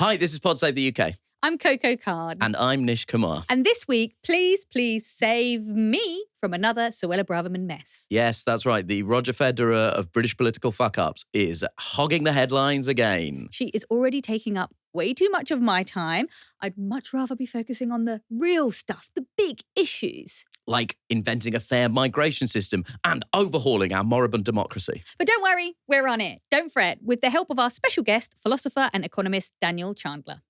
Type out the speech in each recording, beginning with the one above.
Hi, this is Pod Save the UK. I'm Coco Card. And I'm Nish Kumar. And this week, please save me from another Suella Braverman mess. Yes, that's right. The Roger Federer of British political fuck-ups is hogging the headlines again. She is already taking up way too much of my time. I'd much rather be focusing on the real stuff, the big issues. Like inventing a fair migration system and overhauling our moribund democracy. But don't worry, we're on it. Don't fret, with the help of our special guest, philosopher and economist Daniel Chandler.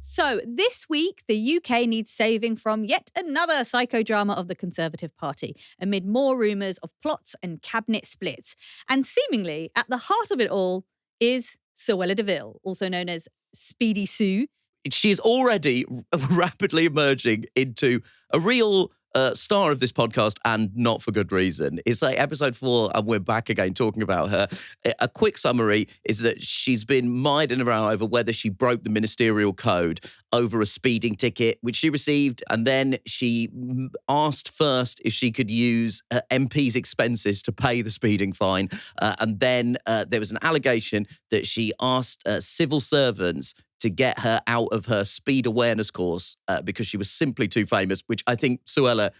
So this week, the UK needs saving from yet another psychodrama of the Conservative Party, amid more rumours of plots and cabinet splits. And seemingly, at the heart of it all is Suella Deville, also known as Speedy Sue. She is already rapidly emerging into a real star of this podcast, and not for good reason. It's like episode 4 and we're back again talking about her. A quick summary is that she's been mired in a row over whether she broke the ministerial code over a speeding ticket, which she received, and then she asked first if she could use MP's expenses to pay the speeding fine, and then there was an allegation that she asked civil servants to get her out of her speed awareness course because she was simply too famous, which I think, Suella,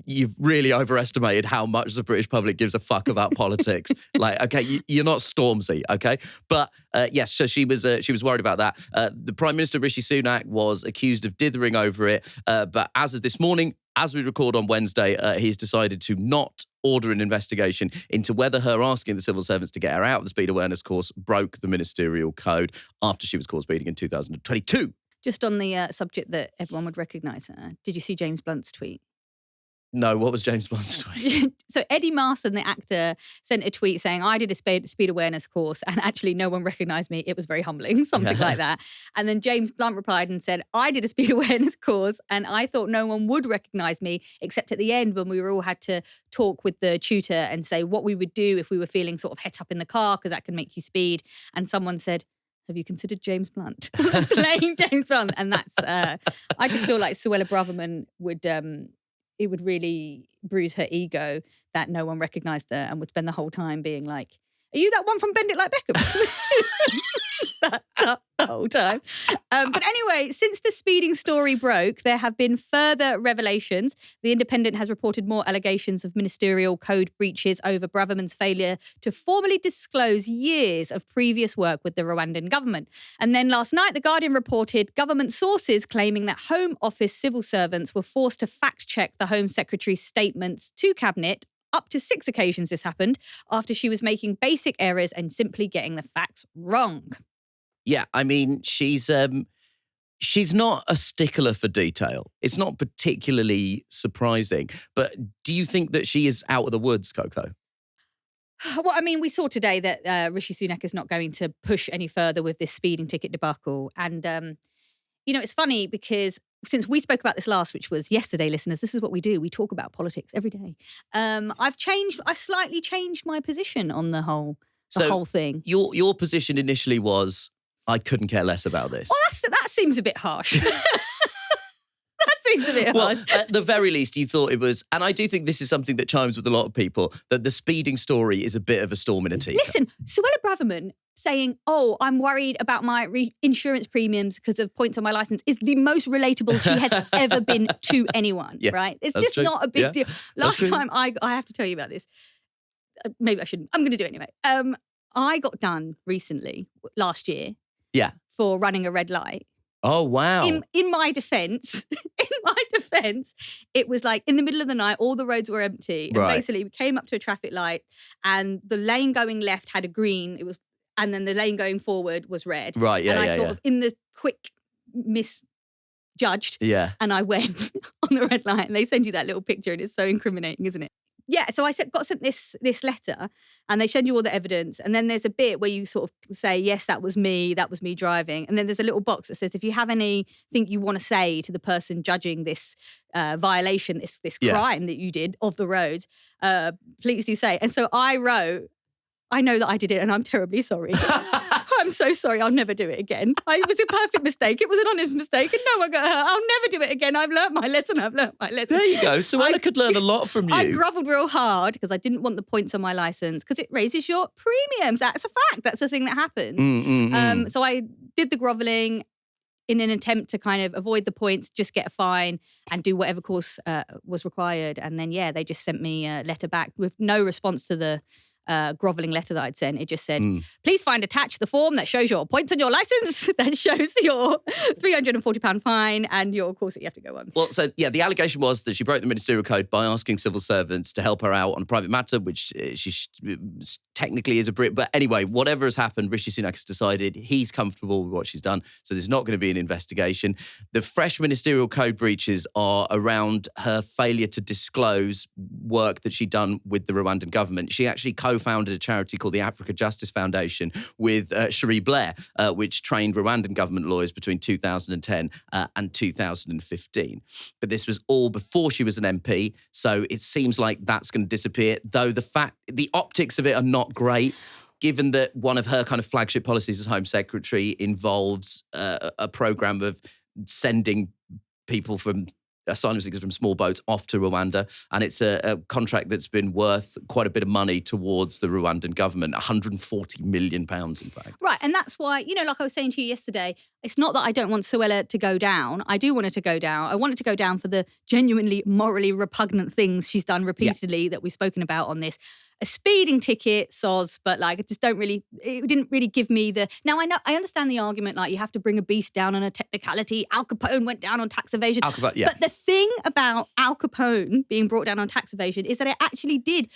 you've really overestimated how much the British public gives a fuck about politics. Like, okay, you're not Stormzy, okay? But yes, so she was worried about that. The Prime Minister, Rishi Sunak, was accused of dithering over it. But as of this morning, as we record on Wednesday, he's decided to not order an investigation into whether her asking the civil servants to get her out of the speed awareness course broke the ministerial code after she was caught speeding in 2022. Just on the subject that everyone would recognise her, did you see James Blunt's tweet? No, what was James Blunt's tweet? So Eddie Marsan, the actor, sent a tweet saying, I did a speed awareness course and actually no one recognised me. It was very humbling, something like that. And then James Blunt replied and said, I did a speed awareness course and I thought no one would recognise me, except at the end when we all had to talk with the tutor and say what we would do if we were feeling sort of het up in the car because that can make you speed. And someone said, have you considered James Blunt? Playing James Blunt. And that's, I just feel like Suella Braverman would... it would really bruise her ego that no one recognised her and would spend the whole time being like, are you that one from Bend It Like Beckham? the whole time. But anyway, since the speeding story broke, there have been further revelations. The Independent has reported more allegations of ministerial code breaches over Braverman's failure to formally disclose years of previous work with the Rwandan government. And then last night, The Guardian reported government sources claiming that Home Office civil servants were forced to fact-check the Home Secretary's statements to Cabinet. Up to 6 occasions this happened after she was making basic errors and simply getting the facts wrong. Yeah, I mean, she's not a stickler for detail. It's not particularly surprising. But do you think that she is out of the woods, Coco? Well, I mean, we saw today that Rishi Sunak is not going to push any further with this speeding ticket debacle. And, it's funny because since we spoke about this last, which was yesterday, listeners, this is what we do. We talk about politics every day. I slightly changed my position on the whole thing. Your position initially was, I couldn't care less about this. Well, that seems a bit harsh. That seems a bit harsh. Well, at the very least, you thought it was, and I do think this is something that chimes with a lot of people, that the speeding story is a bit of a storm in a teacup. Listen, Suella Braverman saying, I'm worried about my insurance premiums because of points on my license is the most relatable she has ever been to anyone, right? It's just true. Not a big deal. Last time, I have to tell you about this. Maybe I shouldn't. I'm going to do it anyway. I got done recently, last year, for running a red light. Oh, wow. In my defence, it was like in the middle of the night, all the roads were empty. And basically we came up to a traffic light and the lane going left had a green. And then the lane going forward was red. Right, yeah, and I sort of, in the quick misjudged. Yeah. And I went on the red light and they send you that little picture and it's so incriminating, isn't it? Yeah, so I got sent this letter and they send you all the evidence. And then there's a bit where you sort of say, yes, that was me driving. And then there's a little box that says, if you have anything you want to say to the person judging this violation, this crime that you did of the road, please do say. And so I wrote, I know that I did it and I'm terribly sorry. I'm so sorry. I'll never do it again. It was a perfect mistake. It was an honest mistake and no one got hurt. I'll never do it again. I've learnt my lesson. There you go. Suella could learn a lot from you. I grovelled real hard because I didn't want the points on my licence because it raises your premiums. That's a fact. That's a thing that happens. So I did the grovelling in an attempt to kind of avoid the points, just get a fine and do whatever course was required. And then, they just sent me a letter back with no response to the grovelling letter that I'd sent. It just said, please find attached the form that shows your points on your licence, that shows your £340 fine and your course that you have to go on. Well, so the allegation was that she broke the ministerial code by asking civil servants to help her out on a private matter, which she technically is a Brit. But anyway, whatever has happened, Rishi Sunak has decided he's comfortable with what she's done. So there's not going to be an investigation. The fresh ministerial code breaches are around her failure to disclose work that she'd done with the Rwandan government. She actually co-founded a charity called the Africa Justice Foundation with Cherie Blair, which trained Rwandan government lawyers between 2010 and 2015. But this was all before she was an MP. So it seems like that's going to disappear, though the optics of it are not great, given that one of her kind of flagship policies as Home Secretary involves a program of sending people from asylum seekers from small boats off to Rwanda. And it's a contract that's been worth quite a bit of money towards the Rwandan government, £140 million, in fact. Right. And that's why, like I was saying to you yesterday, it's not that I don't want Suella to go down. I do want her to go down. I want her to go down for the genuinely morally repugnant things she's done repeatedly that we've spoken about on this. A speeding ticket, soz, but it didn't really give me the... Now, I understand the argument, you have to bring a beast down on a technicality. Al Capone went down on tax evasion. But the thing about Al Capone being brought down on tax evasion is that it actually did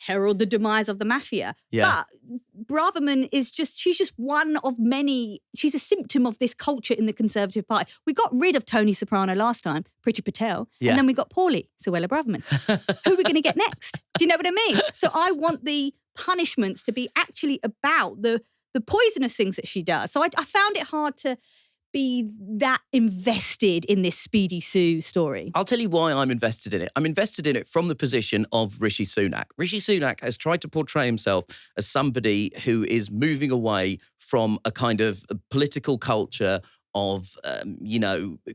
herald the demise of the mafia. Yeah. But Braverman she's just one of many. She's a symptom of this culture in the Conservative Party. We got rid of Tony Soprano last time, Priti Patel, and then we got Paulie, Suella Braverman. Who are we going to get next? Do you know what I mean? So I want the punishments to be actually about the poisonous things that she does. So I found it hard to be that invested in this Speedy Sue story. I'll tell you why I'm invested in it. I'm invested in it from the position of Rishi Sunak. Rishi Sunak has tried to portray himself as somebody who is moving away from a kind of political culture of,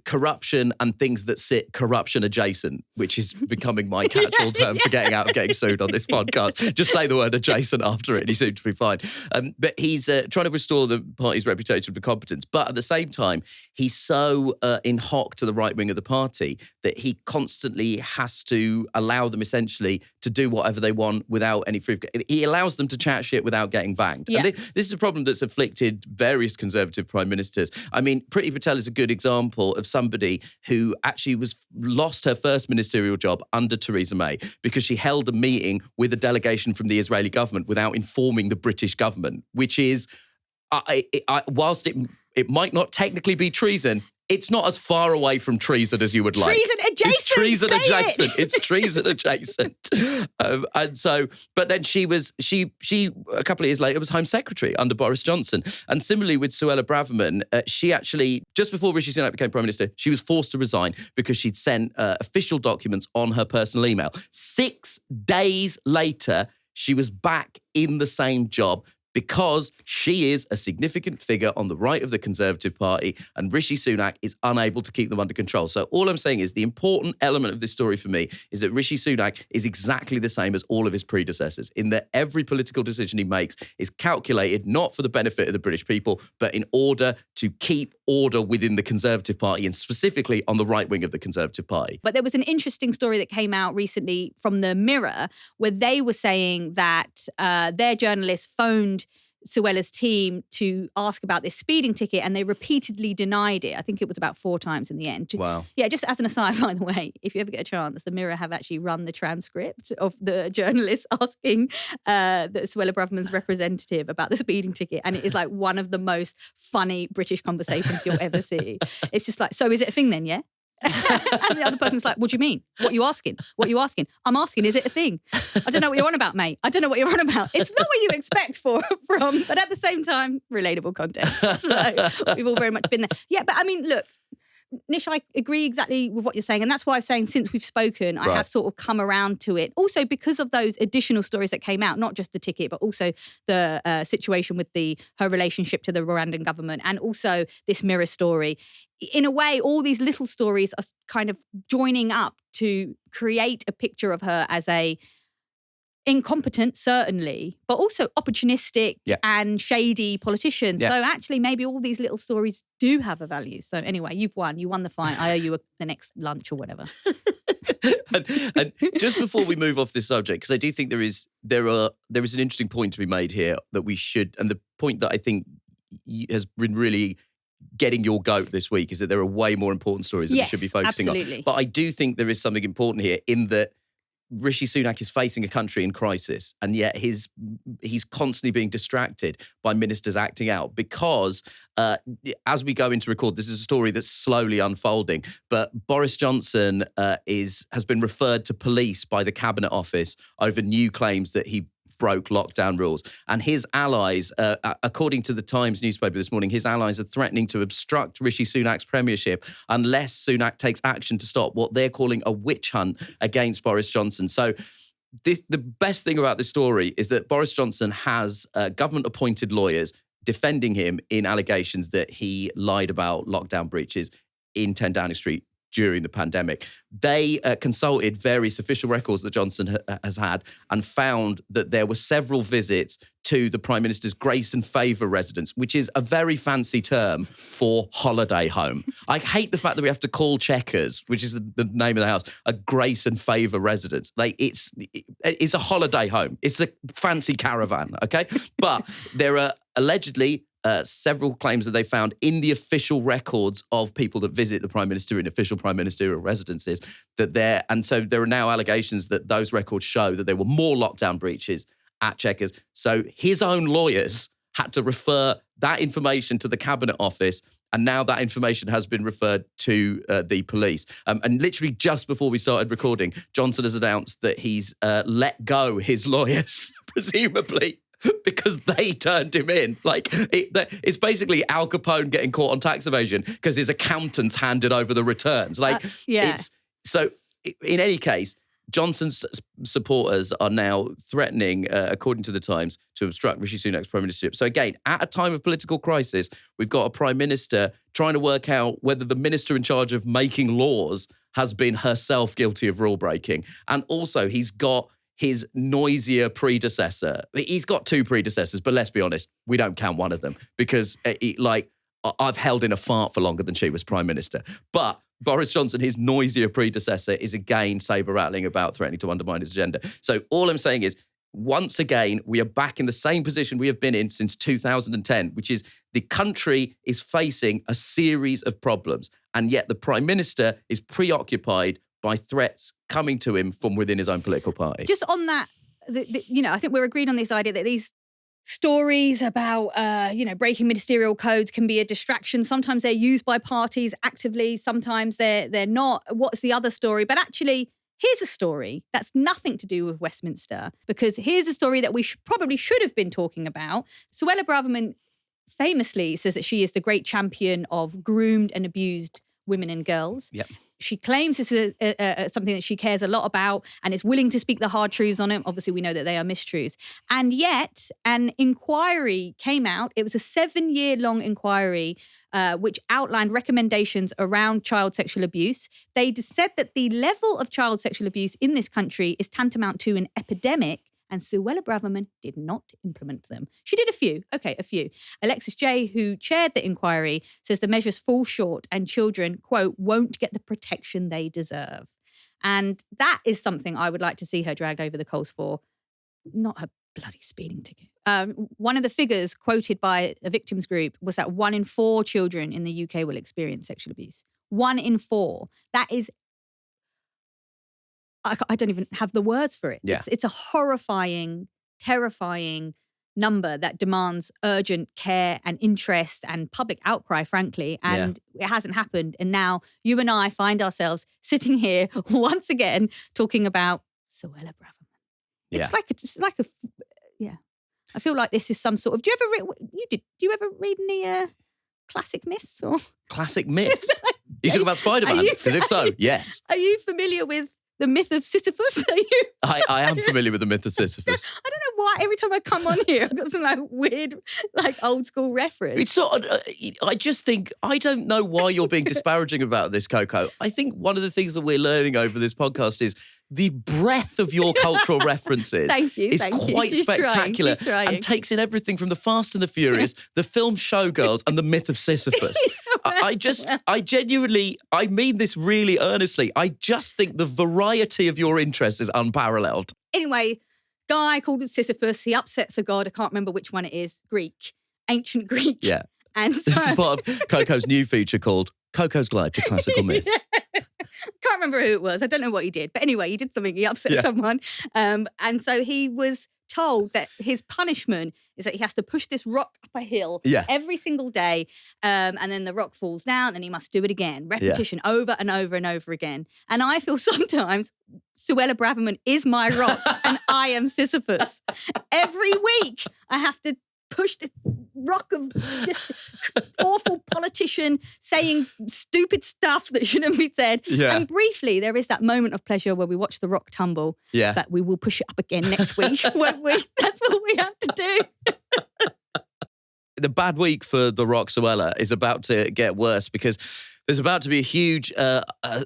corruption and things that sit corruption adjacent, which is becoming my catch-all term for getting out of getting sued on this podcast. Just say the word adjacent after it and he seemed to be fine. But he's trying to restore the party's reputation for competence. But at the same time, he's so in hock to the right wing of the party that he constantly has to allow them essentially to do whatever they want without any proof. He allows them to chat shit without getting banged. Yeah. And this is a problem that's afflicted various Conservative prime ministers. I mean, Priti Patel is a good example of somebody who actually lost her first ministerial job under Theresa May because she held a meeting with a delegation from the Israeli government without informing the British government, which is, whilst it might not technically be treason, it's not as far away from treason as you would like. Treason adjacent. It's treason adjacent. It's treason adjacent. And so, but then she a couple of years later was Home Secretary under Boris Johnson. And similarly with Suella Braverman, she actually, just before Rishi Sunak became Prime Minister, she was forced to resign because she'd sent official documents on her personal email. 6 days later, she was back in the same job, because she is a significant figure on the right of the Conservative Party and Rishi Sunak is unable to keep them under control. So all I'm saying is the important element of this story for me is that Rishi Sunak is exactly the same as all of his predecessors in that every political decision he makes is calculated not for the benefit of the British people, but in order to keep order within the Conservative Party and specifically on the right wing of the Conservative Party. But there was an interesting story that came out recently from the Mirror where they were saying that their journalists phoned Suella's team to ask about this speeding ticket and they repeatedly denied it. I think it was about 4 times in the end. Wow. Yeah, just as an aside, by the way, if you ever get a chance, the Mirror have actually run the transcript of the journalists asking the Suella Braverman's representative about the speeding ticket. And it is like one of the most funny British conversations you'll ever see. It's just like, so is it a thing then, yeah? And the other person's like, what do you mean? What are you asking? What are you asking? I'm asking, is it a thing? I don't know what you're on about, mate. I don't know what you're on about. It's not what you expect from, but at the same time, relatable content. So we've all very much been there. Yeah, but I mean, look, Nish, I agree exactly with what you're saying. And that's why I'm saying since we've spoken, I have sort of come around to it. Also because of those additional stories that came out, not just the ticket, but also the situation with her relationship to the Rwandan government, and also this mirror story. In a way, all these little stories are kind of joining up to create a picture of her as a incompetent, certainly, but also opportunistic and shady politician. So actually, maybe all these little stories do have a value. So anyway, you've won. You won the fight. I owe you the next lunch or whatever. and just before we move off this subject, because I do think there is an interesting point to be made here that we should, and the point that I think has been really getting your goat this week is that there are way more important stories that we should be focusing on. But I do think there is something important here in that Rishi Sunak is facing a country in crisis, and yet he's constantly being distracted by ministers acting out because as we go into record, this is a story that's slowly unfolding, but Boris Johnson has been referred to police by the Cabinet Office over new claims that he broke lockdown rules. And his allies, according to the Times newspaper this morning, his allies are threatening to obstruct Rishi Sunak's premiership unless Sunak takes action to stop what they're calling a witch hunt against Boris Johnson. So the best thing about this story is that Boris Johnson has government-appointed lawyers defending him in allegations that he lied about lockdown breaches in 10 Downing Street during the pandemic. They consulted various official records that Johnson has had and found that there were several visits to the Prime Minister's Grace and Favour residence, which is a very fancy term for holiday home. I hate the fact that we have to call Chequers, which is the name of the house, a Grace and Favour residence. Like it's a holiday home. It's a fancy caravan, okay? But there are allegedly several claims that they found in the official records of people that visit the Prime Minister in official Prime Ministerial residences and so there are now allegations that those records show that there were more lockdown breaches at Chequers. So his own lawyers had to refer that information to the Cabinet Office, and now that information has been referred to the police. And literally just before we started recording, Johnson has announced that he's let go his lawyers, presumably, because they turned him in. Like, it's basically Al Capone getting caught on tax evasion because his accountants handed over the returns. So in any case, Johnson's supporters are now threatening, according to the Times, to obstruct Rishi Sunak's prime ministership. So again, at a time of political crisis, we've got a prime minister trying to work out whether the minister in charge of making laws has been herself guilty of rule breaking. And also he's got his noisier predecessor. He's got two predecessors, but let's be honest, we don't count one of them because, I've held in a fart for longer than she was prime minister. But Boris Johnson, his noisier predecessor, is again saber-rattling about threatening to undermine his agenda. So all I'm saying is, once again, we are back in the same position we have been in since 2010, which is the country is facing a series of problems, and yet the prime minister is preoccupied by threats coming to him from within his own political party. Just on that, I think we're agreed on this idea that these stories about, breaking ministerial codes can be a distraction. Sometimes they're used by parties actively. Sometimes they're not. What's the other story? But actually, here's a story that's nothing to do with Westminster, because here's a story that we probably should have been talking about. Suella Braverman famously says that she is the great champion of groomed and abused women and girls. Yep. She claims this is something that she cares a lot about and is willing to speak the hard truths on it. Obviously, we know that they are mistruths. And yet, an inquiry came out. It was a 7-year-long inquiry which outlined recommendations around child sexual abuse. They said that the level of child sexual abuse in this country is tantamount to an epidemic, and Suella Braverman did not implement them. She did a few. Alexis Jay, who chaired the inquiry, says the measures fall short and children, quote, won't get the protection they deserve. And that is something I would like to see her dragged over the coals for, not her bloody speeding ticket. One of the figures quoted by a victims group was that 1 in 4 children in the UK will experience sexual abuse. 1 in 4. That is, I don't even have the words for it. Yeah. It's a horrifying, terrifying number that demands urgent care and interest and public outcry, frankly. And it hasn't happened. And now you and I find ourselves sitting here once again talking about Suella Braverman. It's like a I feel like this is some sort of. Do you ever read any classic myths or classic myths? You talk about Spider-Man? Because if so, yes. Are you familiar with the myth of Sisyphus? Are you? I am familiar with the myth of Sisyphus. I don't know why every time I come on here, I've got some like weird, like old school reference. It's not, I just think, I don't know why you're being disparaging about this, Coco. I think one of the things that we're learning over this podcast is the breadth of your cultural references is quite spectacular and takes in everything from the Fast and the Furious, the film Showgirls, and the myth of Sisyphus. I genuinely, I mean this really earnestly. I just think the variety of your interests is unparalleled. Anyway, guy called Sisyphus, he upsets a god, I can't remember which one it is, Greek, ancient Greek. Yeah. And so, this is part of Coco's new feature called Coco's Glide to Classical Myths. Can't remember who it was. I don't know what he did. But anyway, he did something. He upset someone. And so he was told that his punishment is that he has to push this rock up a hill every single day. And then the rock falls down and he must do it again. Repetition over and over and over again. And I feel sometimes Suella Braverman is my rock and I am Sisyphus. Every week I have to push this rock of just awful politician saying stupid stuff that shouldn't be said. Yeah. And briefly, there is that moment of pleasure where we watch the rock tumble. Yeah. But we will push it up again next week, won't we? That's what we have to do. The bad week for the rock Suella is about to get worse because there's about to be a huge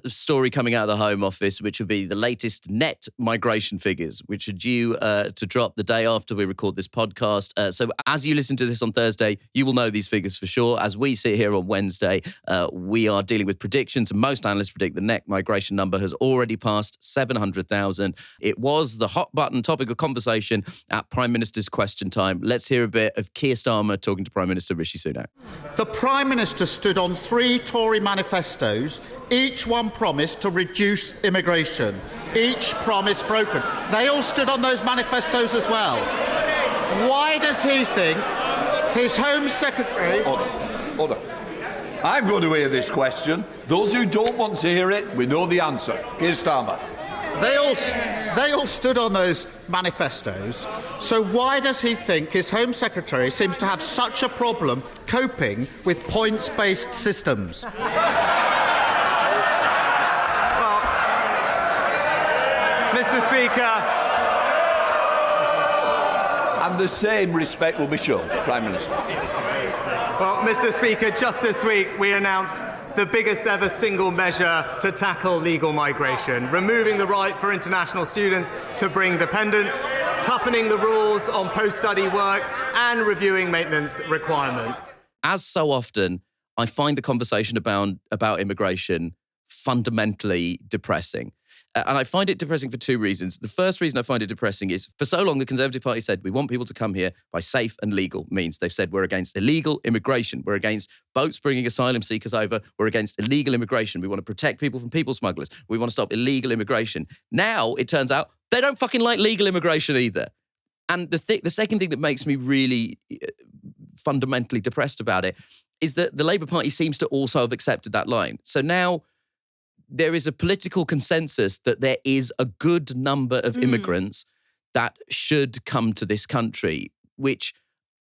story coming out of the Home Office, which would be the latest net migration figures, which are due to drop the day after we record this podcast. So as you listen to this on Thursday, you will know these figures for sure. As we sit here on Wednesday, we are dealing with predictions, and most analysts predict the net migration number has already passed 700,000. It was the hot button topic of conversation at Prime Minister's Question Time. Let's hear a bit of Keir Starmer talking to Prime Minister Rishi Sunak. The Prime Minister stood on 3 Tory manifestos, each one promised to reduce immigration. Each promise broken. They all stood on those manifestos as well. Why does he think his Home Secretary... Hold on. I'm going to hear this question. Those who don't want to hear it, we know the answer. Keir Starmer. They all stood on those manifestos. So why does he think his Home Secretary seems to have such a problem coping with points-based systems? Well, Mr. Speaker. And the same respect will be shown, Prime Minister. Well, Mr. Speaker, just this week we announced the biggest ever single measure to tackle legal migration, removing the right for international students to bring dependents, toughening the rules on post-study work, and reviewing maintenance requirements. As so often, I find the conversation about immigration fundamentally depressing. And I find it depressing for 2 reasons. The first reason I find it depressing is for so long the Conservative Party said we want people to come here by safe and legal means. They've said we're against illegal immigration. We're against boats bringing asylum seekers over. We're against illegal immigration. We want to protect people from people smugglers. We want to stop illegal immigration. Now it turns out they don't fucking like legal immigration either. And the second thing that makes me really fundamentally depressed about it is that the Labour Party seems to also have accepted that line. So now there is a political consensus that there is a good number of immigrants that should come to this country, which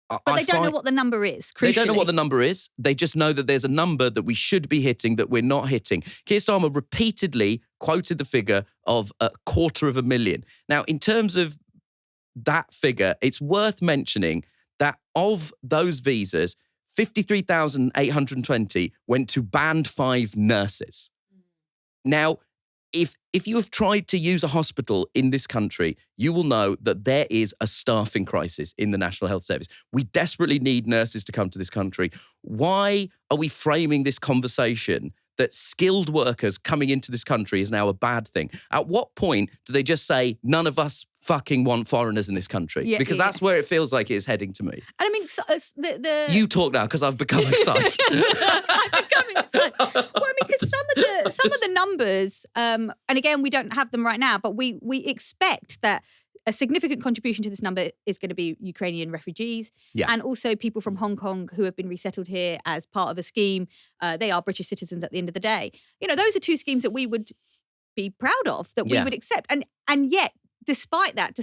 But they don't know what the number is, crucially. They don't know what the number is. They just know that there's a number that we should be hitting that we're not hitting. Keir Starmer repeatedly quoted the figure of 250,000. Now, in terms of that figure, it's worth mentioning that of those visas, 53,820 went to Band 5 nurses. Now, if you have tried to use a hospital in this country, you will know that there is a staffing crisis in the National Health Service. We desperately need nurses to come to this country. Why are we framing this conversation that skilled workers coming into this country is now a bad thing? At what point do they just say, none of us fucking want foreigners in in this country? Because that's where it feels like it's heading to me. And I mean, so, You talk now, because I've become excited. I've become excited. Well, I mean, because some of the numbers, and again, we don't have them right now, but we expect that a significant contribution to this number is going to be Ukrainian refugees and also people from Hong Kong who have been resettled here as part of a scheme. They are British citizens at the end of the day. You know, those are 2 schemes that we would be proud of, that we would accept. And yet, despite that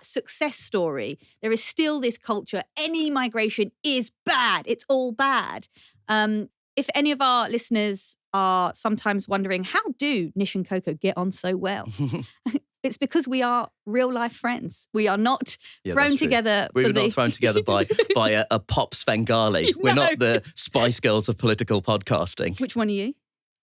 success story, there is still this culture. Any migration is bad. It's all bad. If any of our listeners are sometimes wondering, how do Nish and Coco get on so well? It's because we are real life friends. We are not thrown together. We were not thrown together by a pop Svengali. We're not the Spice Girls of political podcasting. Which one are you?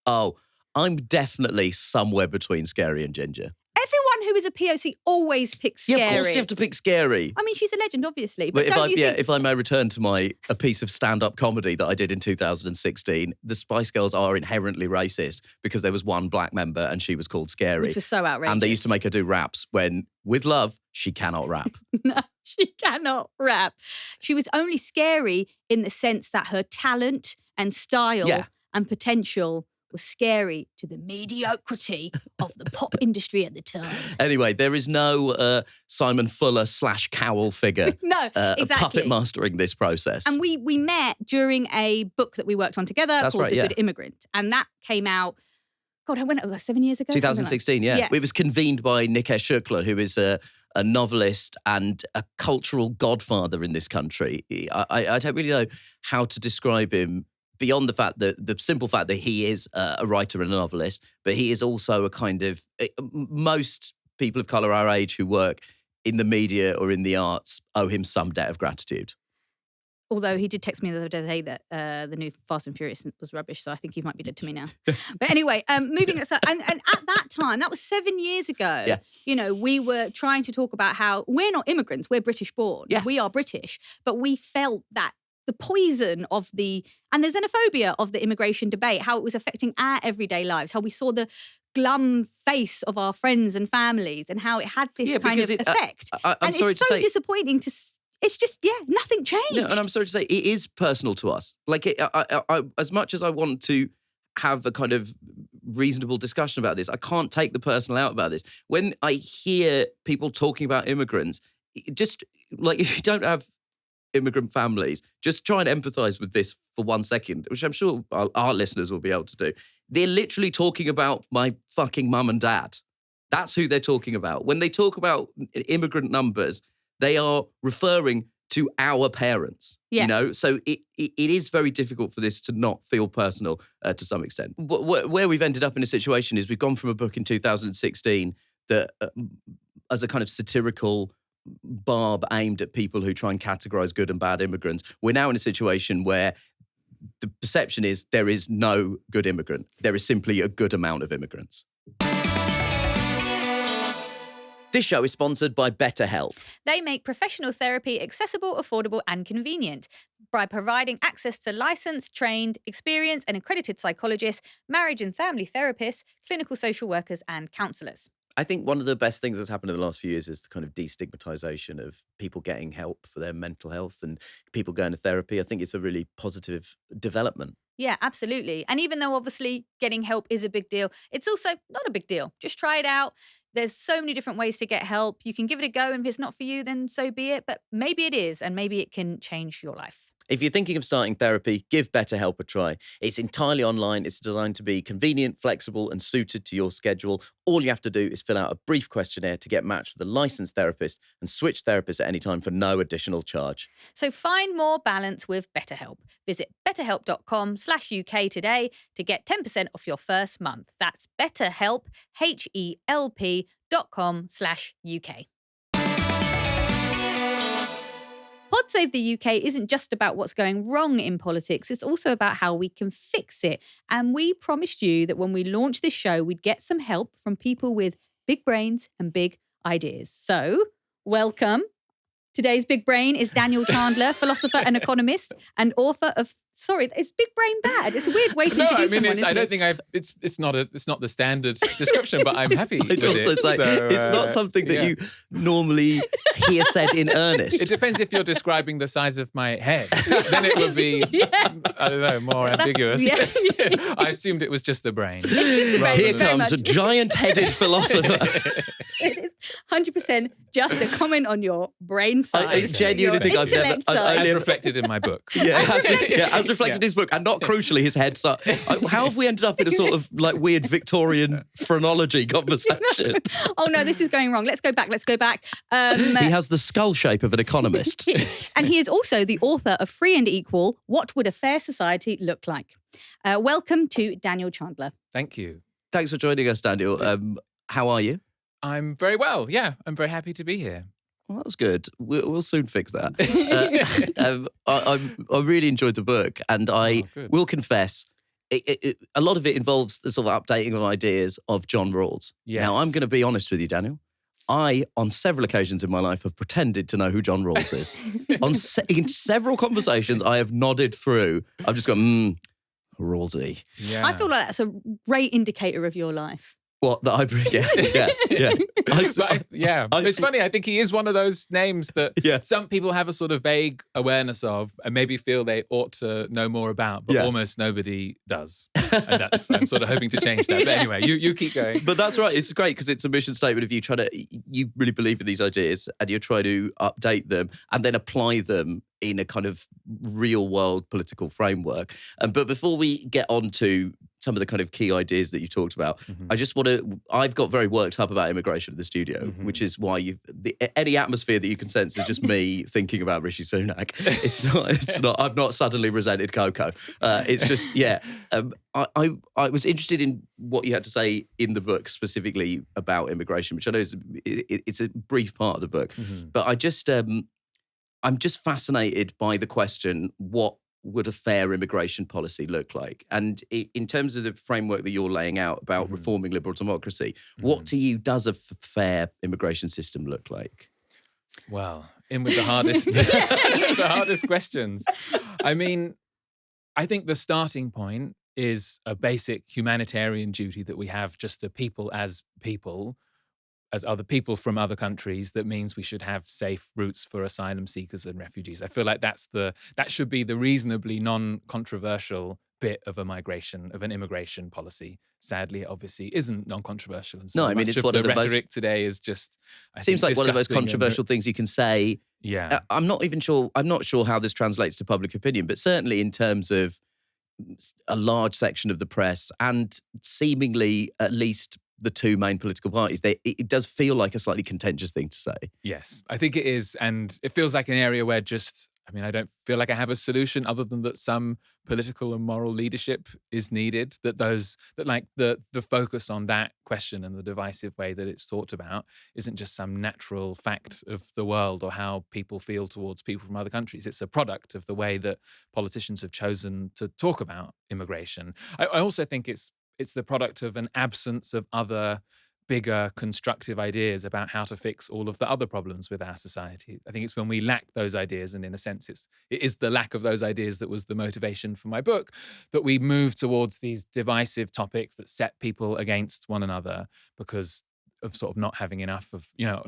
Oh, I'm definitely somewhere between Scary and Ginger. Everyone who is a POC always picks Scary. Yeah, of course you have to pick Scary. I mean, she's a legend, obviously. But if I may return to a piece of stand-up comedy that I did in 2016, the Spice Girls are inherently racist because there was one black member and she was called Scary. Which was so outrageous. And they used to make her do raps when, with love, she cannot rap. No, she cannot rap. She was only scary in the sense that her talent and style and potential was scary to the mediocrity of the pop industry at the time. Anyway, there is no Simon Fuller / Cowell figure. No, exactly. Puppet mastering this process. And we met during a book that we worked on together called The Good Immigrant. And that came out, God, I went over 7 years ago? 2016, Yes. It was convened by Nikesh Shukla, who is a novelist and a cultural godfather in this country. I don't really know how to describe him beyond the simple fact that he is a writer and a novelist, but he is also a kind of, most people of colour our age who work in the media or in the arts owe him some debt of gratitude. Although he did text me the other day that the new Fast and Furious was rubbish, so I think he might be dead to me now. But anyway, moving at and at that time, that was 7 years ago. Yeah. You know, we were trying to talk about how we're not immigrants, we're British born. Yeah. We are British, but we felt that the poison of the xenophobia of the immigration debate, how it was affecting our everyday lives, how we saw the glum face of our friends and families, and how it had this kind of effect. I'm sorry it's to so say, disappointing to. It's just, nothing changed. No, and I'm sorry to say, it is personal to us. Like, I as much as I want to have a kind of reasonable discussion about this, I can't take the personal out about this. When I hear people talking about immigrants, just like, if you don't have immigrant families, just try and empathise with this for 1 second, which I'm sure our listeners will be able to do. They're literally talking about my fucking mum and dad. That's who they're talking about. When they talk about immigrant numbers, they are referring to our parents, you know? So it is very difficult for this to not feel personal to some extent. Where we've ended up in a situation is we've gone from a book in 2016 that, as a kind of satirical barb aimed at people who try and categorise good and bad immigrants, we're now in a situation where the perception is there is no good immigrant. There is simply a good amount of immigrants. This show is sponsored by BetterHelp. They make professional therapy accessible, affordable and convenient by providing access to licensed, trained, experienced and accredited psychologists, marriage and family therapists, clinical social workers and counsellors. I think one of the best things that's happened in the last few years is the kind of destigmatization of people getting help for their mental health and people going to therapy. I think it's a really positive development. Yeah, absolutely. And even though obviously getting help is a big deal, it's also not a big deal. Just try it out. There's so many different ways to get help. You can give it a go. And if it's not for you, then so be it. But maybe it is, and maybe it can change your life. If you're thinking of starting therapy, give BetterHelp a try. It's entirely online. It's designed to be convenient, flexible, and suited to your schedule. All you have to do is fill out a brief questionnaire to get matched with a licensed therapist and switch therapists at any time for no additional charge. So find more balance with BetterHelp. Visit betterhelp.com/UK today to get 10% off your first month. That's BetterHelp, HELP.com/UK. Pod Save the UK isn't just about what's going wrong in politics, it's also about how we can fix it. And we promised you that when we launched this show, we'd get some help from people with big brains and big ideas. So, welcome. Today's big brain is Daniel Chandler, philosopher and economist, and author of. Sorry, is big brain bad? It's a weird way to introduce someone. I don't think it's not the standard description, but I'm happy. I'd also say it's not something that you normally hear said in earnest. It depends if you're describing the size of my head. Then it would be, I don't know, more ambiguous. Yeah. I assumed it was just the brain. Here comes a giant-headed philosopher. It is 100% just a comment on your brain size. I genuinely think I've never... As reflected in my book. As reflected in his book, and not crucially his head. So, how have we ended up in a sort of like weird Victorian phrenology conversation? Oh no, this is going wrong. Let's go back. He has the skull shape of an economist. And he is also the author of Free and Equal, What Would a Fair Society Look Like? Welcome to Daniel Chandler. Thank you. Thanks for joining us, Daniel. How are you? I'm very well. Yeah, I'm very happy to be here. Well, that's good. We'll soon fix that. I really enjoyed the book, and I will confess, a lot of it involves the sort of updating of ideas of John Rawls. Yes. Now, I'm going to be honest with you, Daniel. I, on several occasions in my life, have pretended to know who John Rawls is. In several conversations, I have nodded through. I've just gone, Rawlsy. Yeah. I feel like that's a great indicator of your life. What? Yeah. It's funny. I think he is one of those names that some people have a sort of vague awareness of and maybe feel they ought to know more about, but almost nobody does. And I'm sort of hoping to change that. But anyway, you keep going. But that's right. It's great because it's a mission statement of you really believe in these ideas and you're trying to update them and then apply them in a kind of real world political framework. But before we get on to some of the kind of key ideas that you talked about, I've got very worked up about immigration at the studio, which is why any atmosphere that you can sense is just me thinking about Rishi Sunak. It's not, I've not suddenly resented Coco. It's just, I was interested in what you had to say in the book specifically about immigration, which I know it's a brief part of the book, but I'm just fascinated by the question, what would a fair immigration policy look like? And in terms of the framework that you're laying out about reforming liberal democracy, what to you does a fair immigration system look like? Well, in with the hardest, the hardest questions. I mean, I think the starting point is a basic humanitarian duty that we have just to people, as other people from other countries. That means we should have safe routes for asylum seekers and refugees. I feel like that should be the reasonably non-controversial bit of an immigration policy. Sadly, it obviously isn't non-controversial. And so no, I mean, it's one of the rhetoric today is just. Seems like one of those controversial things you can say. Yeah, I'm not sure how this translates to public opinion, but certainly in terms of a large section of the press and seemingly at least the two main political parties, it does feel like a slightly contentious thing to say. Yes, I think it is. And it feels like an area where I don't feel like I have a solution other than that some political and moral leadership is needed, that the focus on that question and the divisive way that it's talked about isn't just some natural fact of the world or how people feel towards people from other countries. It's a product of the way that politicians have chosen to talk about immigration. I also think it's the product of an absence of other bigger constructive ideas about how to fix all of the other problems with our society. I think it's when we lack those ideas, and in a sense it is the lack of those ideas that was the motivation for my book, that we move towards these divisive topics that set people against one another because of sort of not having enough of,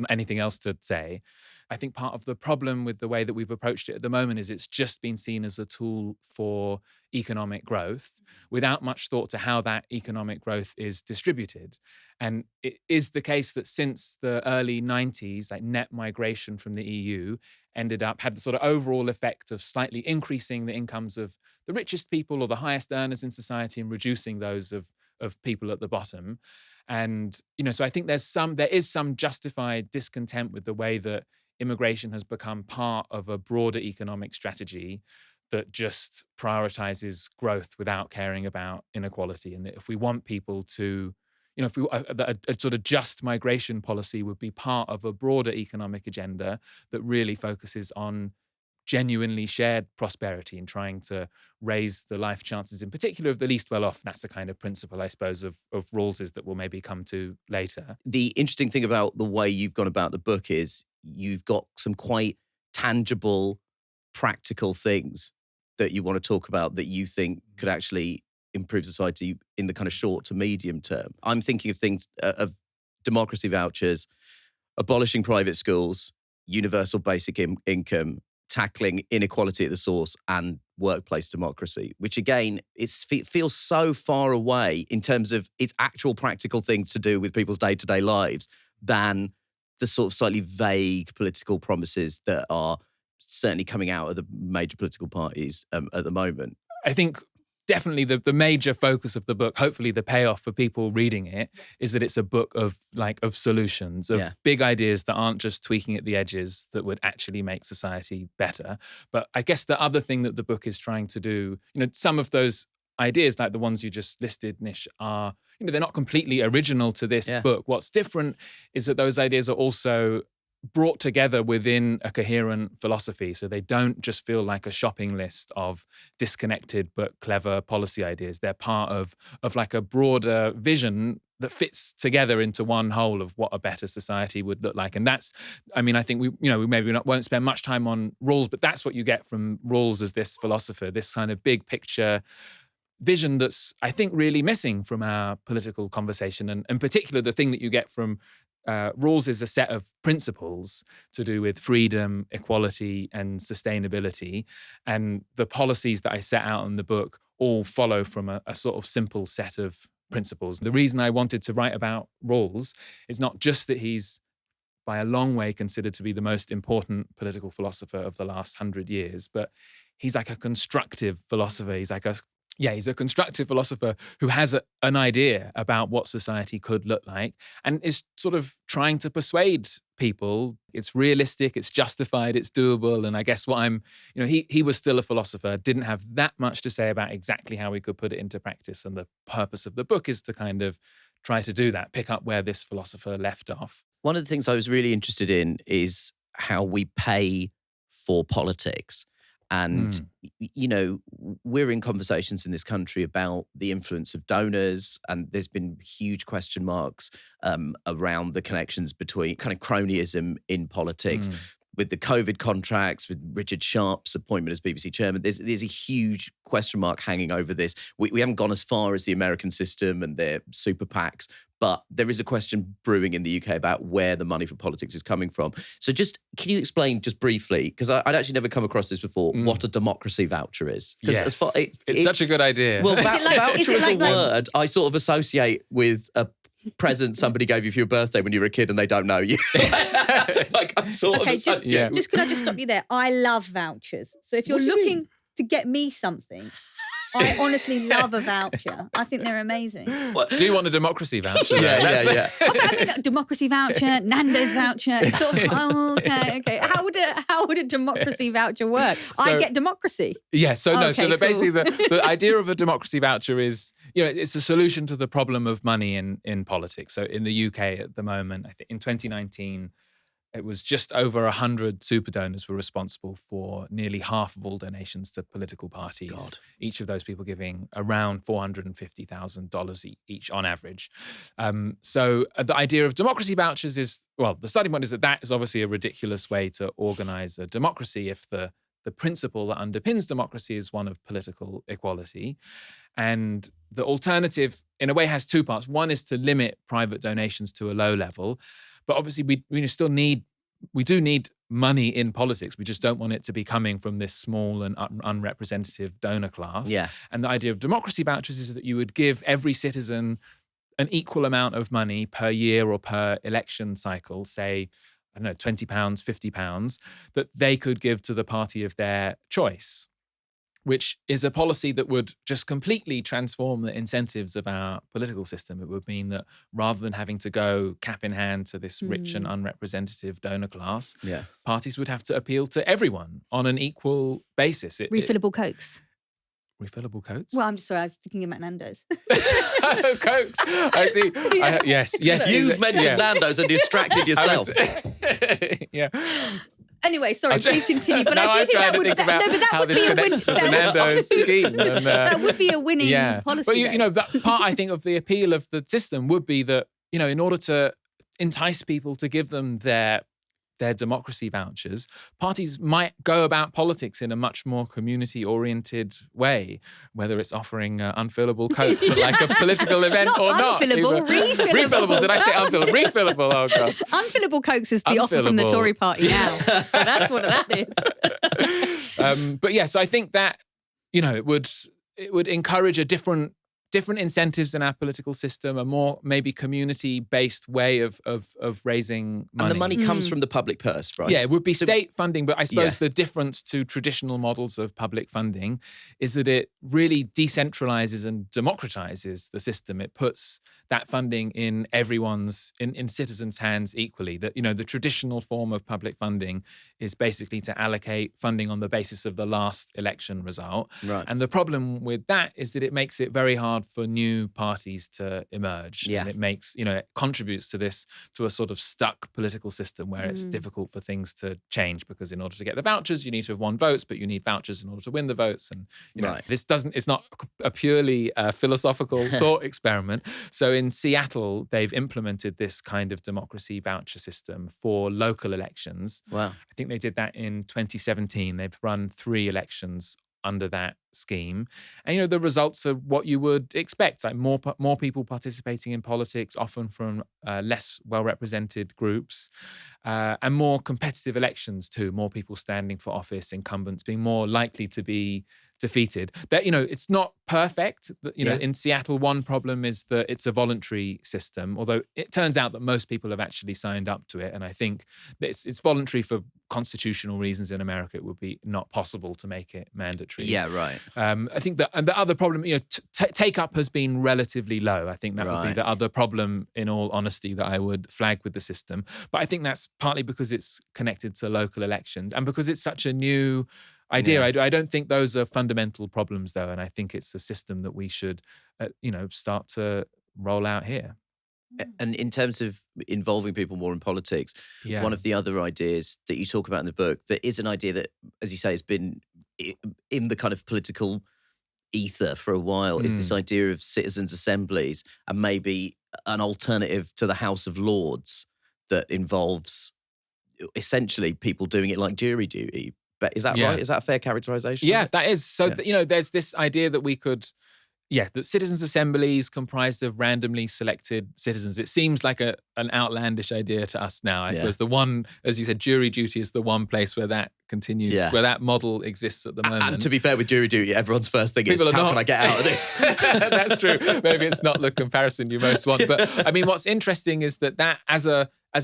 anything else to say. I think part of the problem with the way that we've approached it at the moment is it's just been seen as a tool for economic growth without much thought to how that economic growth is distributed. And it is the case that since the early 90s, like net migration from the EU had the sort of overall effect of slightly increasing the incomes of the richest people or the highest earners in society and reducing those of people at the bottom. And, so I think there is some justified discontent with the way that immigration has become part of a broader economic strategy that just prioritizes growth without caring about inequality. And that if we want people to, a sort of just migration policy would be part of a broader economic agenda that really focuses on genuinely shared prosperity and trying to raise the life chances, in particular of the least well off. That's the kind of principle, I suppose, of Rawls's that we'll maybe come to later. The interesting thing about the way you've gone about the book is you've got some quite tangible, practical things that you want to talk about that you think could actually improve society in the kind of short to medium term. I'm thinking of things of democracy vouchers, abolishing private schools, universal basic income, tackling inequality at the source, and workplace democracy, which again, it feels so far away in terms of its actual practical things to do with people's day-to-day lives than the sort of slightly vague political promises that are certainly coming out of the major political parties at the moment. I think definitely the major focus of the book, hopefully the payoff for people reading it, is that it's a book of solutions, of big ideas that aren't just tweaking at the edges that would actually make society better. But I guess the other thing that the book is trying to do, some of those ideas like the ones you just listed, Nish, are, they're not completely original to this book. What's different is that those ideas are also brought together within a coherent philosophy. So they don't just feel like a shopping list of disconnected but clever policy ideas. They're part of like a broader vision that fits together into one whole of what a better society would look like. And that's, I think we maybe won't spend much time on Rawls, but that's what you get from Rawls as this philosopher, this kind of big picture vision that's, I think, really missing from our political conversation. And in particular, the thing that you get from Rawls is a set of principles to do with freedom, equality, and sustainability. And the policies that I set out in the book all follow from a sort of simple set of principles. The reason I wanted to write about Rawls is not just that he's by a long way considered to be the most important political philosopher of the last 100 years, but he's like a constructive philosopher. He's a constructive philosopher who has an idea about what society could look like and is sort of trying to persuade people it's realistic, it's justified, it's doable. And I guess he was still a philosopher, didn't have that much to say about exactly how we could put it into practice. And the purpose of the book is to kind of try to do that, pick up where this philosopher left off. One of the things I was really interested in is how we pay for politics. And, we're in conversations in this country about the influence of donors, and there's been huge question marks around the connections between kind of cronyism in politics. With the COVID contracts, with Richard Sharp's appointment as BBC chairman, there's a huge question mark hanging over this. We haven't gone as far as the American system and their super PACs, but there is a question brewing in the UK about where the money for politics is coming from. So can you explain just briefly, because I'd actually never come across this before, what a democracy voucher is? Yes, it's such a good idea. Well, voucher is a word I sort of associate with a present somebody gave you for your birthday when you were a kid and they don't know you. Just could I just stop you there? I love vouchers. So if you're looking to get me something, I honestly love a voucher. I think they're amazing. What? Do you want a democracy voucher? Yeah. Democracy voucher, Nando's voucher. It's sort of, okay. How would a democracy voucher work? I get democracy. Yeah, basically the idea of a democracy voucher is, it's a solution to the problem of money in politics. So in the UK at the moment, I think in 2019, it was just over 100 super donors were responsible for nearly half of all donations to political parties. God. Each of those people giving around $450,000 each on average. So the idea of democracy vouchers is, the starting point is that is obviously a ridiculous way to organize a democracy if the principle that underpins democracy is one of political equality. And the alternative, in a way, has two parts. One is to limit private donations to a low level. But obviously, we do need money in politics. We just don't want it to be coming from this small and unrepresentative donor class. Yeah. And the idea of democracy vouchers is that you would give every citizen an equal amount of money per year or per election cycle, say, I don't know, £20, £50, that they could give to the party of their choice, which is a policy that would just completely transform the incentives of our political system. It would mean that rather than having to go cap in hand to this rich and unrepresentative donor class, parties would have to appeal to everyone on an equal basis. Refillable Cokes. Refillable Cokes? Well, I'm just sorry, I was thinking about Nando's. Oh, Cokes. I see. Yes. You've mentioned Nando's and distracted yourself. Yeah. Anyway, sorry, please continue. But I do think that would be a winning. That would be a winning policy. But that part, I think, of the appeal of the system would be that, in order to entice people to give them their democracy vouchers, parties might go about politics in a much more community-oriented way, whether it's offering unfillable Cokes at like a political event or not. Unfillable, refillable. Refillable, did I say unfillable? Refillable, oh God. Unfillable Cokes is the offer from the Tory party now. That's what that is. So I think that, it would encourage a different different incentives in our political system, a more maybe community-based way of raising money. And the money comes from the public purse, right? Yeah, it would be state funding, but I suppose Yeah. the difference to traditional models of public funding is that it really decentralizes and democratizes the system. It puts that funding in in citizens' hands equally. That, the traditional form of public funding is basically to allocate funding on the basis of the last election result. Right. And the problem with that is that it makes it very hard for new parties to emerge. Yeah. And it makes, it contributes to a sort of stuck political system where it's difficult for things to change, because in order to get the vouchers, you need to have won votes, but you need vouchers in order to win the votes. And, Right. it's not a purely philosophical thought experiment. So in Seattle, they've implemented this kind of democracy voucher system for local elections. Wow. I think they did that in 2017. They've run 3 elections under that scheme. And, the results are what you would expect, like more people participating in politics, often from less well-represented groups, and more competitive elections too, more people standing for office, incumbents being more likely to be defeated. That, it's not perfect. In Seattle, one problem is that it's a voluntary system, although it turns out that most people have actually signed up to it. And I think that it's voluntary for constitutional reasons. In America, it would be not possible to make it mandatory. Yeah, right. I think that, and the other problem, take-up has been relatively low. I think that would be the other problem, in all honesty, that I would flag with the system. But I think that's partly because it's connected to local elections and because it's such a new idea. I don't think those are fundamental problems, though, and I think it's a system that we should, start to roll out here. And in terms of involving people more in politics, one of the other ideas that you talk about in the book, that is an idea that, as you say, has been in the kind of political ether for a while, is this idea of citizens' assemblies and maybe an alternative to the House of Lords that involves essentially people doing it like jury duty. But is that right? Is that a fair characterization? Yeah, that is. So, there's this idea that we could, that citizens' assemblies comprised of randomly selected citizens. It seems like an outlandish idea to us now. I suppose the one, as you said, jury duty is the one place where that continues, where that model exists at the moment. And to be fair with jury duty, everyone's first thing is, how can I get out of this? That's true. Maybe it's not the comparison you most want. But I mean, what's interesting is that as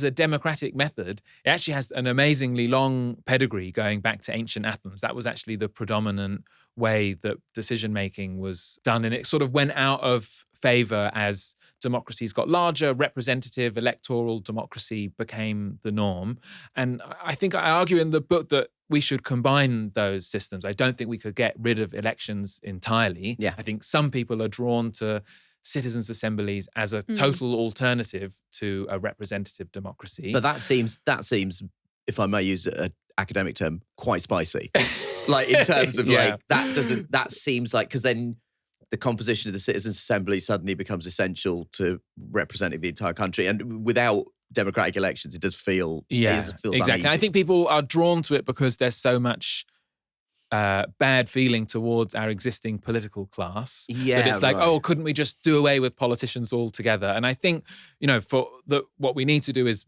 a democratic method, it actually has an amazingly long pedigree going back to ancient Athens. That was actually the predominant way that decision-making was done. And it sort of went out of favor as democracies got larger, representative, electoral democracy became the norm. And I think I argue in the book that we should combine those systems. I don't think we could get rid of elections entirely. I think some people are drawn to citizens' assemblies as a total alternative to a representative democracy. But that seems, if I may use an academic term, quite spicy. Like in terms of that seems like, because then the composition of the citizens' assembly suddenly becomes essential to representing the entire country. And without democratic elections, it does feel, feels exactly. uneasy. I think people are drawn to it because there's so much bad feeling towards our existing political class. That it's like, couldn't we just do away with politicians altogether? And I think, what we need to do is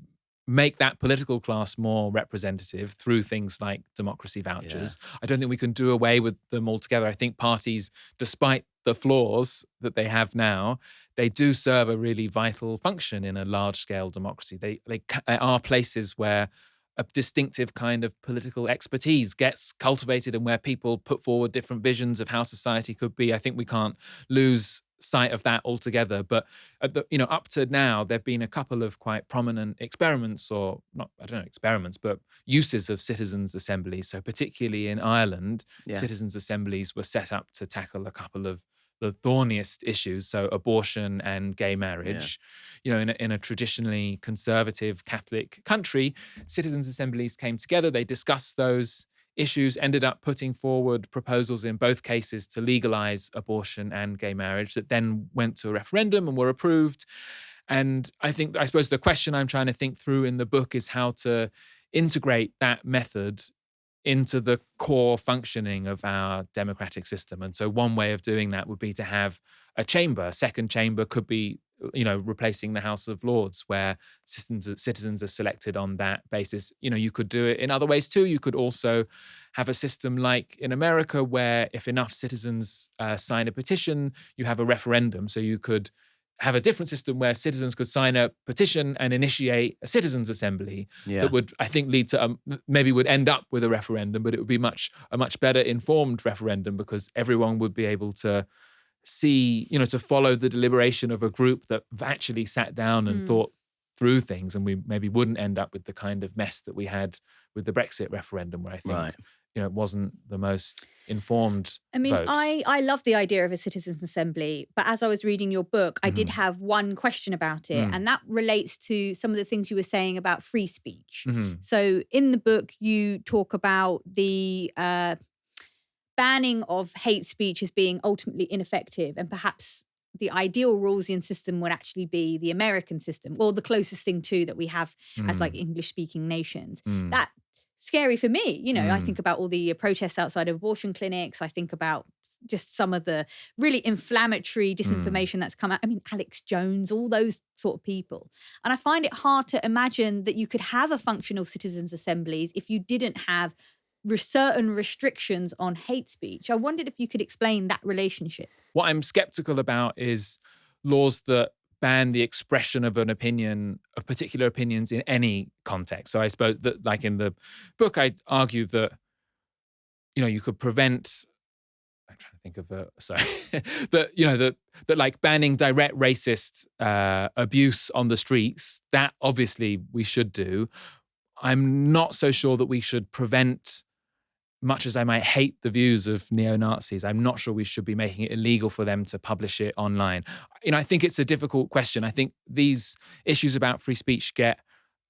make that political class more representative through things like democracy vouchers. I don't think we can do away with them altogether. I think parties, despite the flaws that they have now, they do serve a really vital function in a large-scale democracy. They are places where a distinctive kind of political expertise gets cultivated and where people put forward different visions of how society could be. I think we can't lose sight of that altogether. But up to now, there have been a couple of quite prominent experiments, or not, I don't know, experiments, but uses of citizens' assemblies. So particularly in Ireland, citizens' assemblies were set up to tackle a couple of the thorniest issues, so abortion and gay marriage. In a traditionally conservative Catholic country, citizens' assemblies came together, they discussed those issues, ended up putting forward proposals in both cases to legalize abortion and gay marriage that then went to a referendum and were approved. And I suppose the question I'm trying to think through in the book is how to integrate that method into the core functioning of our democratic system. And so one way of doing that would be to have a chamber. A second chamber could be replacing the House of Lords, where citizens are selected on that basis. You could do it in other ways too. You could also have a system like in America, where if enough citizens sign a petition, you have a referendum. So you could have a different system where citizens could sign a petition and initiate a citizens' assembly that would, I think, lead to maybe would end up with a referendum, but it would be a much better informed referendum, because everyone would be able to see, to follow the deliberation of a group that actually sat down and thought through things, and we maybe wouldn't end up with the kind of mess that we had with the Brexit referendum, where I think it wasn't the most informed votes. I love the idea of a citizens' assembly, but as I was reading your book, I did have one question about it, and that relates to some of the things you were saying about free speech. So in the book, you talk about the banning of hate speech as being ultimately ineffective, and perhaps the ideal Rawlsian system would actually be the American system, or the closest thing to that we have as like English-speaking nations. That's scary for me. I think about all the protests outside of abortion clinics. I think about just some of the really inflammatory disinformation that's come out. Alex Jones, all those sort of people. And I find it hard to imagine that you could have a functional citizens' assemblies if you didn't have certain restrictions on hate speech. I wondered if you could explain that relationship. What I'm skeptical about is laws that ban the expression of an opinion, of particular opinions in any context. So I suppose that, like in the book, I argue that, you could prevent, I'm trying to think of that like banning direct racist abuse on the streets, that obviously we should do. I'm not so sure that we should prevent, much as I might hate the views of neo-Nazis, I'm not sure we should be making it illegal for them to publish it online. I think it's a difficult question. I think these issues about free speech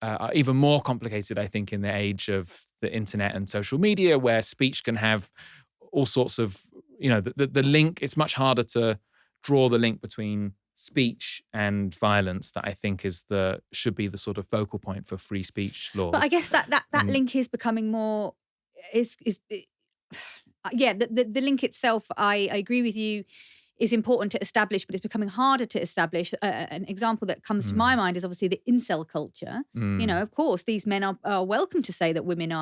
are even more complicated, I think, in the age of the internet and social media, where speech can have all sorts of, the link. It's much harder to draw the link between speech and violence that I think should be the sort of focal point for free speech laws. But I guess that link is becoming more the link itself, I agree with you, is important to establish, but it's becoming harder to establish. An example that comes to my mind is obviously the incel culture. Of course, these men are welcome to say that women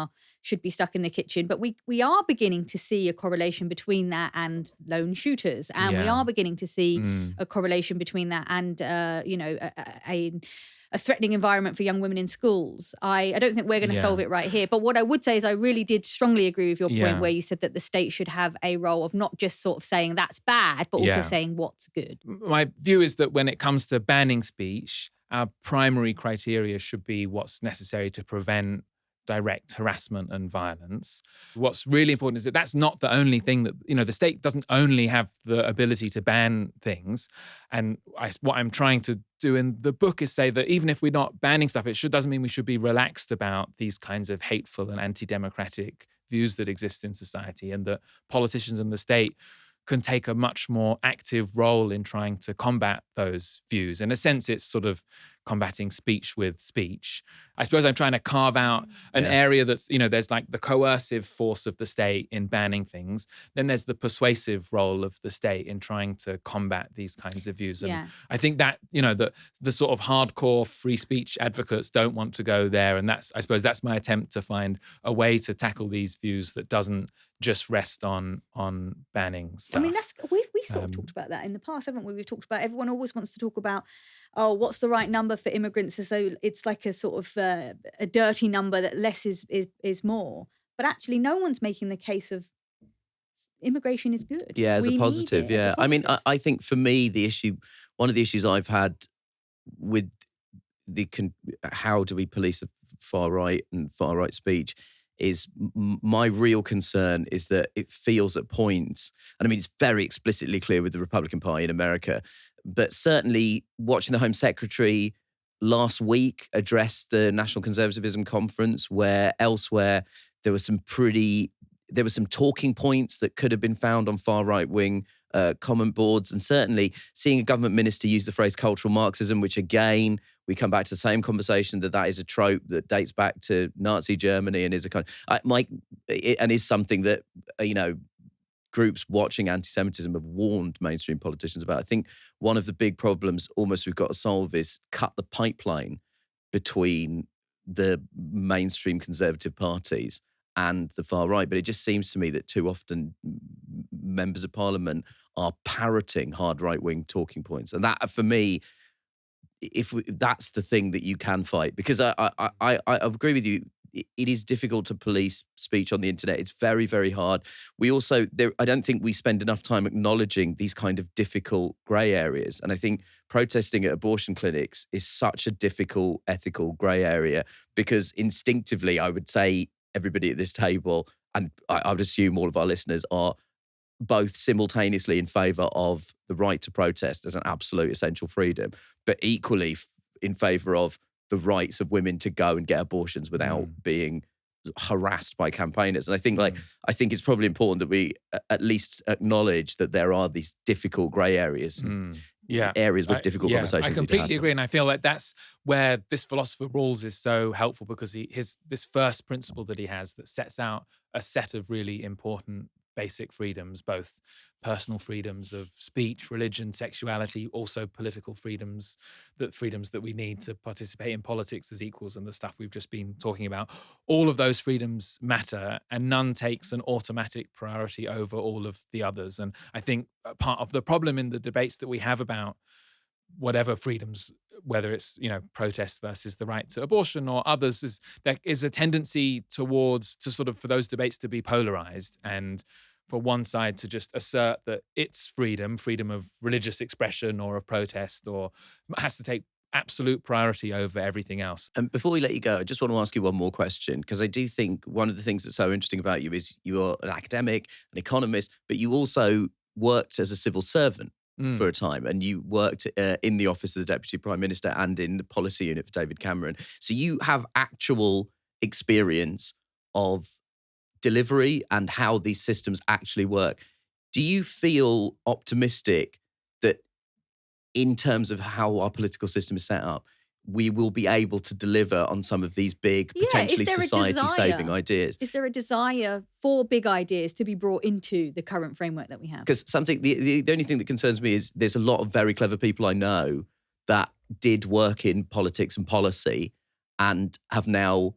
should be stuck in the kitchen, but we are beginning to see a correlation between that and lone shooters, and we are beginning to see a correlation between that and a threatening environment for young women in schools. I don't think we're going to solve it right here. But what I would say is I really did strongly agree with your point where you said that the state should have a role of not just sort of saying that's bad, but also saying what's good. My view is that when it comes to banning speech, our primary criteria should be what's necessary to prevent direct harassment and violence. What's really important is that that's not the only thing that, the state doesn't only have the ability to ban things. And what I'm trying to do in the book is say that even if we're not banning stuff, doesn't mean we should be relaxed about these kinds of hateful and anti-democratic views that exist in society, and that politicians and the state can take a much more active role in trying to combat those views. In a sense, it's sort of combating speech with speech. I suppose I'm trying to carve out an area that's, there's like the coercive force of the state in banning things. Then there's the persuasive role of the state in trying to combat these kinds of views. And I think that, the sort of hardcore free speech advocates don't want to go there. And I suppose that's my attempt to find a way to tackle these views that doesn't just rest on banning stuff. We sort of talked about that in the past, haven't we? We've talked about, everyone always wants to talk about, what's the right number for immigrants? So it's like a sort of a dirty number that less is more. But actually, no one's making the case of immigration is good. Yeah, as a positive. Yeah, I mean, I think for me, one of the issues I've had with how do we police the far right and far right speech is my real concern is that it feels at points, and I mean, it's very explicitly clear with the Republican Party in America, but certainly watching the Home Secretary last week address the National Conservatism Conference, where elsewhere there were some talking points that could have been found on far right-wing comment boards, and certainly seeing a government minister use the phrase cultural Marxism, which again, we come back to the same conversation that is a trope that dates back to Nazi Germany and is a kind of, and is something that, groups watching anti-Semitism have warned mainstream politicians about. I think one of the big problems almost we've got to solve is cut the pipeline between the mainstream conservative parties and the far right. But it just seems to me that too often members of parliament are parroting hard right-wing talking points. And that, for me, that's the thing that you can fight. Because I agree with you. It is difficult to police speech on the internet. It's very, very hard. We also, I don't think we spend enough time acknowledging these kind of difficult grey areas. And I think protesting at abortion clinics is such a difficult ethical grey area, because instinctively I would say everybody at this table, and I would assume all of our listeners, are both simultaneously in favour of the right to protest as an absolute essential freedom, but equally in favour of the rights of women to go and get abortions without being harassed by campaigners. And I think I think it's probably important that we at least acknowledge that there are these difficult grey areas. Areas with difficult conversations. I completely agree. And I feel like that's where this philosopher Rawls is so helpful, because this first principle that he has that sets out a set of really important basic freedoms, both personal freedoms of speech, religion, sexuality, also political freedoms that we need to participate in politics as equals, and the stuff we've just been talking about. All of those freedoms matter, and none takes an automatic priority over all of the others. And I think part of the problem in the debates that we have about whatever freedoms, whether it's, protest versus the right to abortion or others, is there is a tendency towards for those debates to be polarized, and for one side to just assert that its freedom of religious expression or of protest, or has to take absolute priority over everything else. And before we let you go, I just want to ask you one more question, because I do think one of the things that's so interesting about you is you're an academic, an economist, but you also worked as a civil servant for a time, and you worked in the office of the Deputy Prime Minister and in the policy unit for David Cameron. So you have actual experience of delivery and how these systems actually work. Do you feel optimistic that in terms of how our political system is set up, we will be able to deliver on some of these big, potentially society-saving ideas? Is there a desire for big ideas to be brought into the current framework that we have? Because the only thing that concerns me is there's a lot of very clever people I know that did work in politics and policy and have now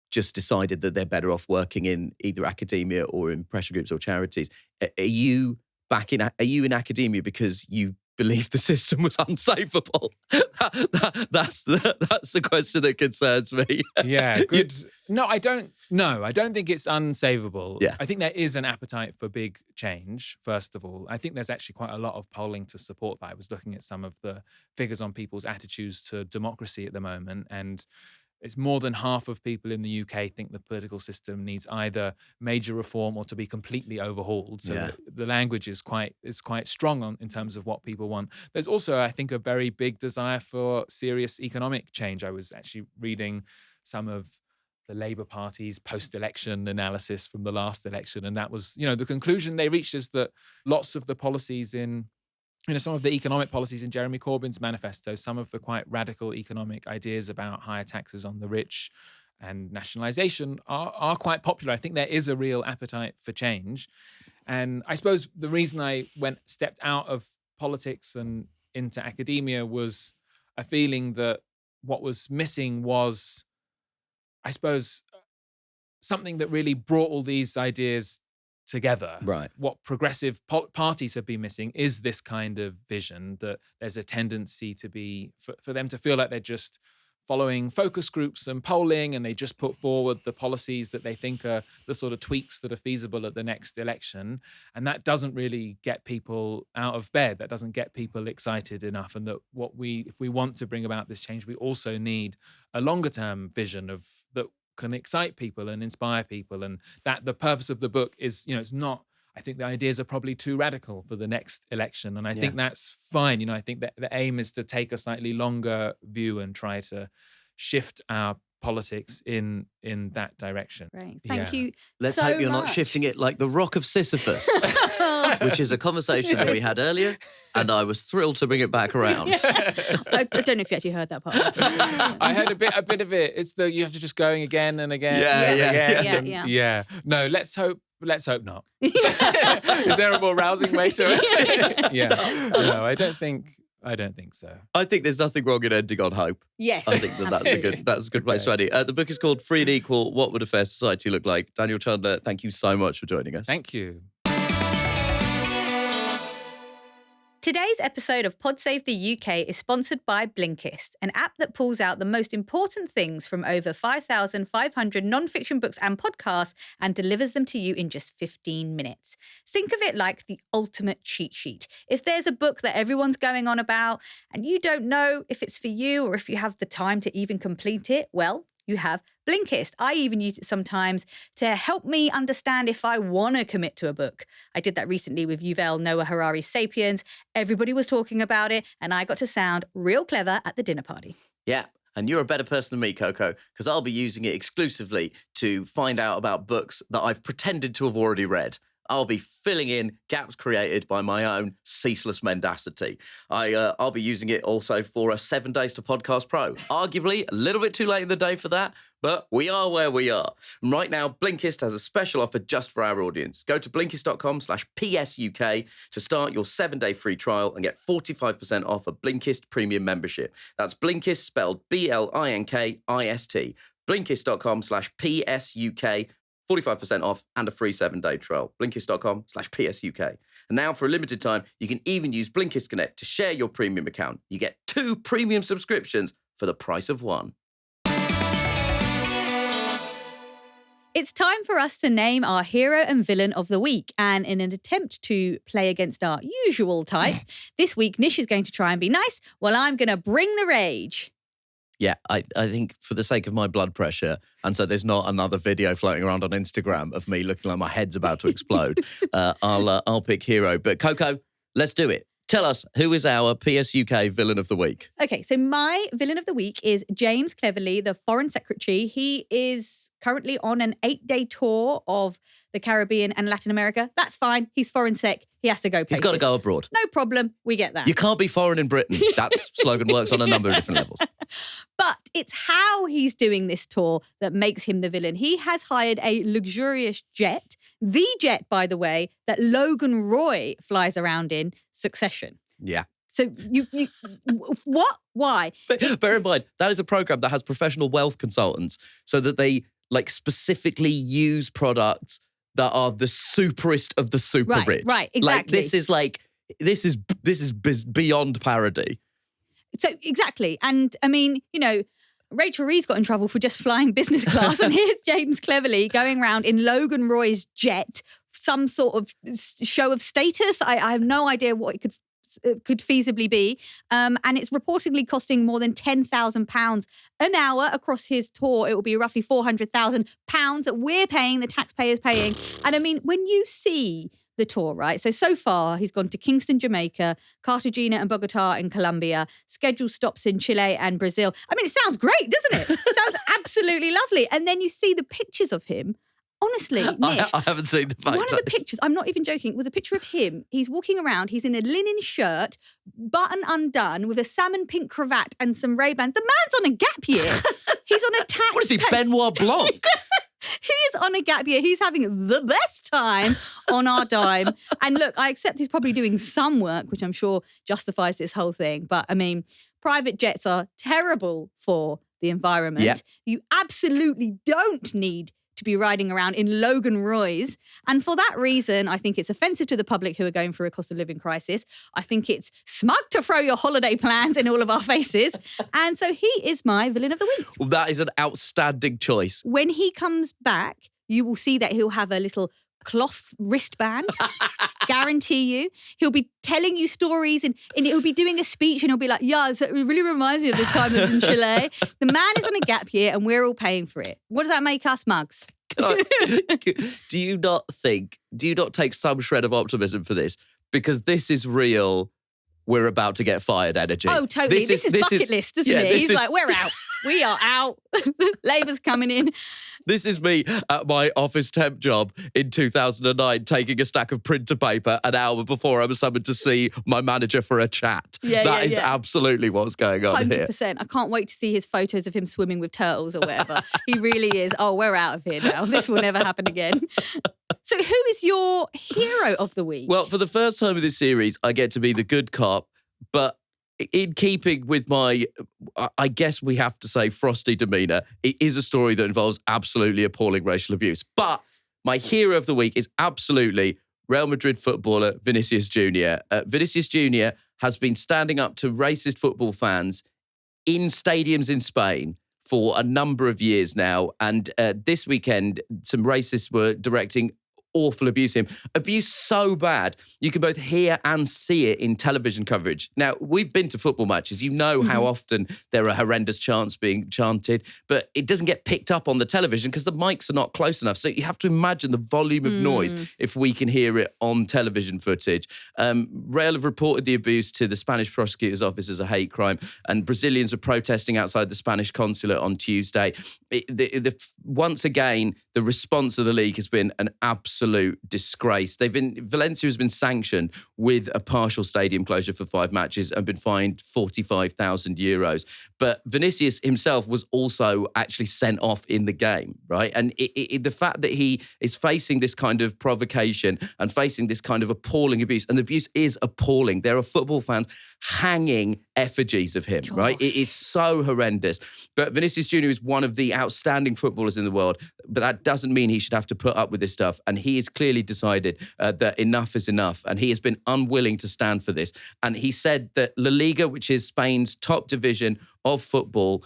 just decided that they're better off working in either academia or in pressure groups or charities. Are you in academia because you believe the system was unsavable? That's the question that concerns me. Yeah, good. No, I don't think it's unsavable. Yeah. I think there is an appetite for big change, first of all. I think there's actually quite a lot of polling to support that. I was looking at some of the figures on people's attitudes to democracy at the moment, and it's more than half of people in the UK think the political system needs either major reform or to be completely overhauled. So the language is quite strong in terms of what people want. There's also, I think, a very big desire for serious economic change. I was actually reading some of the Labour Party's post-election analysis from the last election, and that was, the conclusion they reached is that lots of the policies in some of the economic policies in Jeremy Corbyn's manifesto, some of the quite radical economic ideas about higher taxes on the rich and nationalisation are quite popular. I think there is a real appetite for change. And I suppose the reason I stepped out of politics and into academia was a feeling that what was missing was, I suppose, something that really brought all these ideas together. Right. What progressive parties have been missing is this kind of vision that there's a tendency to be, for them to feel like they're just following focus groups and polling, and they just put forward the policies that they think are the sort of tweaks that are feasible at the next election. And that doesn't really get people out of bed. That doesn't get people excited enough. And that if we want to bring about this change, we also need a longer term vision that can excite people and inspire people. And that the purpose of the book is, it's not, I think the ideas are probably too radical for the next election. And I think that's fine. I think that the aim is to take a slightly longer view and try to shift our politics in that direction. Right. Thank you. Let's so hope you're much. not shifting it like the Rock of Sisyphus, which is a conversation that we had earlier, and I was thrilled to bring it back around. I don't know if you actually heard that part. I heard a bit of it. It's you have to just going again and again. Yeah. No, let's hope not. Is there a more rousing way to it? Yeah. No, I don't think so. I think there's nothing wrong in ending on hope. Yes. I think that's a good place to end it. The book is called Free and Equal: What Would a Fair Society Look Like? Daniel Chandler, thank you so much for joining us. Thank you. Today's episode of Pod Save the UK is sponsored by Blinkist, an app that pulls out the most important things from over 5,500 non-fiction books and podcasts and delivers them to you in just 15 minutes. Think of it like the ultimate cheat sheet. If there's a book that everyone's going on about and you don't know if it's for you or if you have the time to even complete it, well, you have Blinkist. I even use it sometimes to help me understand if I want to commit to a book. I did that recently with Yuval Noah Harari's Sapiens. Everybody was talking about it, and I got to sound real clever at the dinner party. Yeah. And you're a better person than me, Coco, because I'll be using it exclusively to find out about books that I've pretended to have already read. I'll be filling in gaps created by my own ceaseless mendacity. I'll be using it also for 7 Days to Podcast Pro. Arguably a little bit too late in the day for that, but we are where we are. And right now, Blinkist has a special offer just for our audience. Go to Blinkist.com/PSUK to start your 7-day free trial and get 45% off a Blinkist premium membership. That's Blinkist spelled Blinkist. Blinkist.com/PSUK. 45% off and a free 7-day trial. Blinkist.com/PSUK. And now for a limited time, you can even use Blinkist Connect to share your premium account. You get 2 premium subscriptions for the price of 1. It's time for us to name our hero and villain of the week. And in an attempt to play against our usual type, this week Nish is going to try and be nice while I'm going to bring the rage. Yeah, I think for the sake of my blood pressure, and so there's not another video floating around on Instagram of me looking like my head's about to explode, I'll pick hero. But Coco, let's do it. Tell us, who is our PSUK villain of the week? Okay, so my villain of the week is James Cleverly, the Foreign Secretary. He is currently on an 8-day tour of the Caribbean and Latin America. That's fine. He's foreign sec. He has to go places. He's got to go abroad. No problem. We get that. You can't be foreign in Britain. That slogan works on a number of different levels. But it's how he's doing this tour that makes him the villain. He has hired a luxurious jet, the jet, by the way, that Logan Roy flies around in Succession. Yeah. So you what? Why? Bear in mind, that is a program that has professional wealth consultants so that they specifically use products that are the superest of the super rich. Right, exactly. This is beyond parody. So exactly. And I mean, Rachel Reeves got in trouble for just flying business class. And here's James Cleverly going around in Logan Roy's jet, some sort of show of status. I have no idea what it could feasibly be. And it's reportedly costing more than £10,000 an hour across his tour. It will be roughly £400,000 that we're paying, the taxpayers paying. And I mean, when you see the tour, right? So far, he's gone to Kingston, Jamaica, Cartagena and Bogota in Colombia, scheduled stops in Chile and Brazil. I mean, it sounds great, doesn't it? It sounds absolutely lovely. And then you see the pictures of him. Honestly, Nish, I haven't seen the photos. One of the pictures, I'm not even joking, was a picture of him. He's walking around, he's in a linen shirt, button undone, with a salmon pink cravat and some Ray-Bans. The man's on a gap year. He's on a tax... What is he, Benoit Blanc? He is on a gap year. He's having the best time on our dime. And look, I accept he's probably doing some work, which I'm sure justifies this whole thing. But I mean, private jets are terrible for the environment. Yeah. You absolutely don't need to be riding around in Logan Roy's. And for that reason, I think it's offensive to the public who are going through a cost of living crisis. I think it's smug to throw your holiday plans in all of our faces. And so he is my villain of the week. Well, that is an outstanding choice. When he comes back, you will see that he'll have a little cloth wristband, guarantee you. He'll be telling you stories and he'll be doing a speech and he'll be like, yeah, so it really reminds me of this time I was in Chile. The man is on a gap year and we're all paying for it. What does that make us, mugs? Do you not take some shred of optimism for this? Because this is real we're about to get fired energy. Oh, totally. This is bucket list, isn't it? He's like, we're out. We are out. Labour's coming in. This is me at my office temp job in 2009, taking a stack of printer paper an hour before I was summoned to see my manager for a chat. That is absolutely what's going on 100%. Here. 100%. I can't wait to see his photos of him swimming with turtles or whatever. He really is. Oh, we're out of here now. This will never happen again. So who is your hero of the week? Well, for the first time in this series, I get to be the good cop, but in keeping with my, I guess we have to say, frosty demeanour, it is a story that involves absolutely appalling racial abuse. But my hero of the week is absolutely Real Madrid footballer Vinicius Jr. Vinicius Jr. has been standing up to racist football fans in stadiums in Spain for a number of years now. And this weekend, some racists were directing awful abuse him. Abuse so bad, you can both hear and see it in television coverage. Now, we've been to football matches. You know how often there are horrendous chants being chanted, but it doesn't get picked up on the television because the mics are not close enough. So you have to imagine the volume of noise if we can hear it on television footage. Real have reported the abuse to the Spanish prosecutor's office as a hate crime, and Brazilians were protesting outside the Spanish consulate on Tuesday. Once again, the response of the league has been an absolute disgrace. Valencia has been sanctioned with a partial stadium closure for 5 matches and been fined 45,000 euros. But Vinicius himself was also actually sent off in the game, right? And the fact that he is facing this kind of provocation and facing this kind of appalling abuse, and the abuse is appalling. There are football fans hanging effigies of him, right? It is so horrendous. But Vinicius Jr. is one of the outstanding footballers in the world, but that doesn't mean he should have to put up with this stuff. And he has clearly decided that enough is enough. And he has been unwilling to stand for this. And he said that La Liga, which is Spain's top division of football,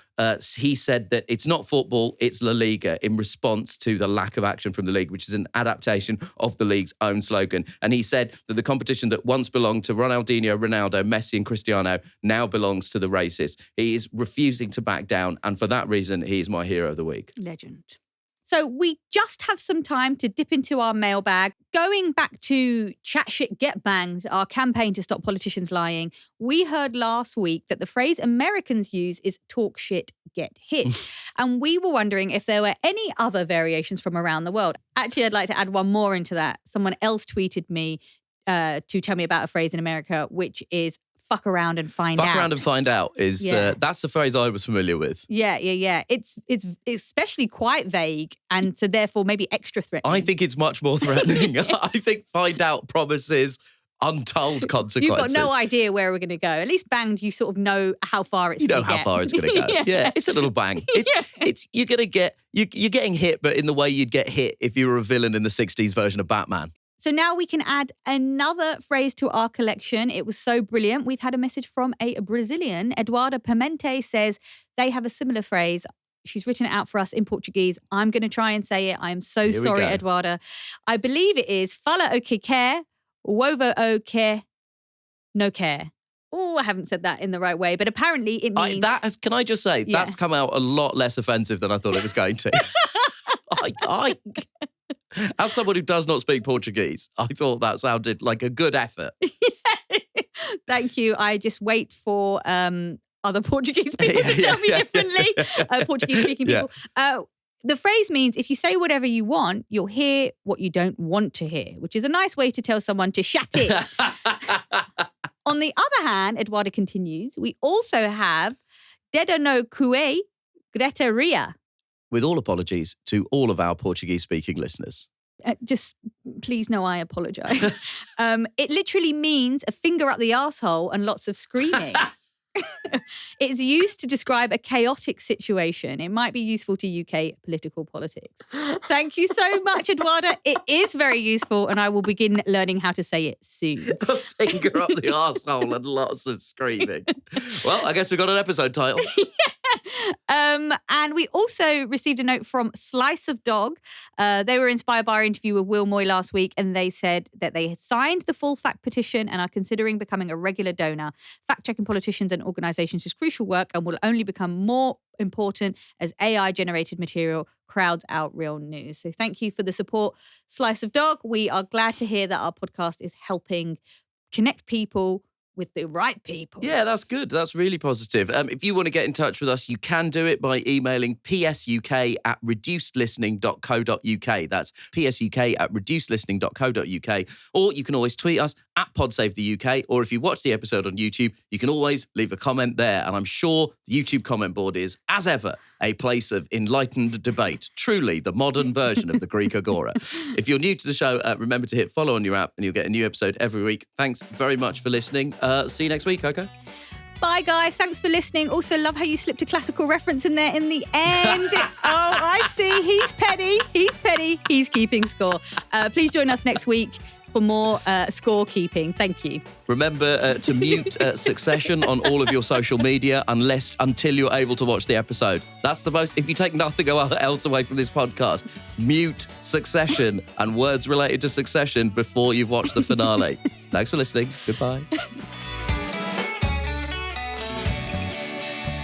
he said that it's not football, it's La Liga, in response to the lack of action from the league, which is an adaptation of the league's own slogan. And he said that the competition that once belonged to Ronaldinho, Ronaldo, Messi and Cristiano now belongs to the racists. He is refusing to back down, and for that reason, he is my hero of the week. Legend. So we just have some time to dip into our mailbag. Going back to Chat Shit Get Banged, our campaign to stop politicians lying, we heard last week that the phrase Americans use is talk shit, get hit. And we were wondering if there were any other variations from around the world. Actually, I'd like to add one more into that. Someone else tweeted me to tell me about a phrase in America, which is fuck around and find out. Fuck around and find out is, that's the phrase I was familiar with. Yeah. It's especially quite vague and so therefore maybe extra threatening. I think it's much more threatening. I think find out promises untold consequences. You've got no idea where we're going to go. At least banged, you sort of know how far it's going to go. You know how far it's going to go. Yeah, it's a little bang. It's you're going to get, you're getting hit, but in the way you'd get hit if you were a villain in the 60s version of Batman. So now we can add another phrase to our collection. It was so brilliant. We've had a message from a Brazilian. Eduarda Pimente says they have a similar phrase. She's written it out for us in Portuguese. I'm going to try and say it. I'm so sorry, Eduarda. I believe it is fala o que quer, ovo o que no quer. Oh, I haven't said that in the right way, but apparently it means... Can I just say, that's come out a lot less offensive than I thought it was going to. As someone who does not speak Portuguese, I thought that sounded like a good effort. Thank you. I just wait for other Portuguese people to tell me differently. Portuguese-speaking people. The phrase means if you say whatever you want, you'll hear what you don't want to hear, which is a nice way to tell someone to shut it. On the other hand, Eduardo continues, we also have Dedo no cue, Greta Ria. With all apologies to all of our Portuguese-speaking listeners. Just please know I apologise. It literally means a finger up the arsehole and lots of screaming. It's used to describe a chaotic situation. It might be useful to UK political politics. Thank you so much, Eduarda. It is very useful and I will begin learning how to say it soon. A finger up the arsehole and lots of screaming. Well, I guess we got an episode title. And we also received a note from Slice of Dog. They were inspired by our interview with Will Moy last week, and they said that they had signed the full fact petition and are considering becoming a regular donor. Fact-checking politicians and organisations is crucial work and will only become more important as AI-generated material crowds out real news. So thank you for the support, Slice of Dog. We are glad to hear that our podcast is helping connect people with the right people. Yeah, that's good. That's really positive. If you want to get in touch with us, you can do it by emailing psuk@reducedlistening.co.uk. That's psuk@reducedlistening.co.uk. Or you can always tweet us at PodSaveTheUK. Or if you watch the episode on YouTube, you can always leave a comment there. And I'm sure the YouTube comment board is, as ever, a place of enlightened debate. Truly the modern version of the Greek Agora. If you're new to the show, remember to hit follow on your app and you'll get a new episode every week. Thanks very much for listening. See you next week, Coco. Bye, guys. Thanks for listening. Also, love how you slipped a classical reference in there in the end. I see. He's petty. He's keeping score. Please join us next week for more scorekeeping. Thank you. Remember to mute Succession on all of your social media until you're able to watch the episode. That's the most, if you take nothing else away from this podcast, mute Succession and words related to Succession before you've watched the finale. Thanks for listening. Goodbye.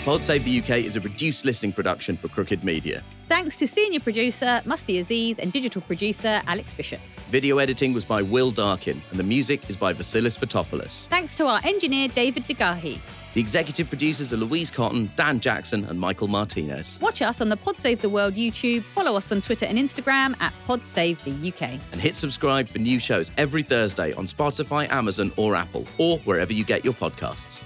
Pod Save the UK is a reduced listening production for Crooked Media. Thanks to senior producer Musty Aziz and digital producer Alex Bishop. Video editing was by Will Darkin and the music is by Vasilis Fotopoulos. Thanks to our engineer David Degahi. The executive producers are Louise Cotton, Dan Jackson and Michael Martinez. Watch us on the Pod Save the World YouTube. Follow us on Twitter and Instagram at Pod Save the UK. And hit subscribe for new shows every Thursday on Spotify, Amazon or Apple, or wherever you get your podcasts.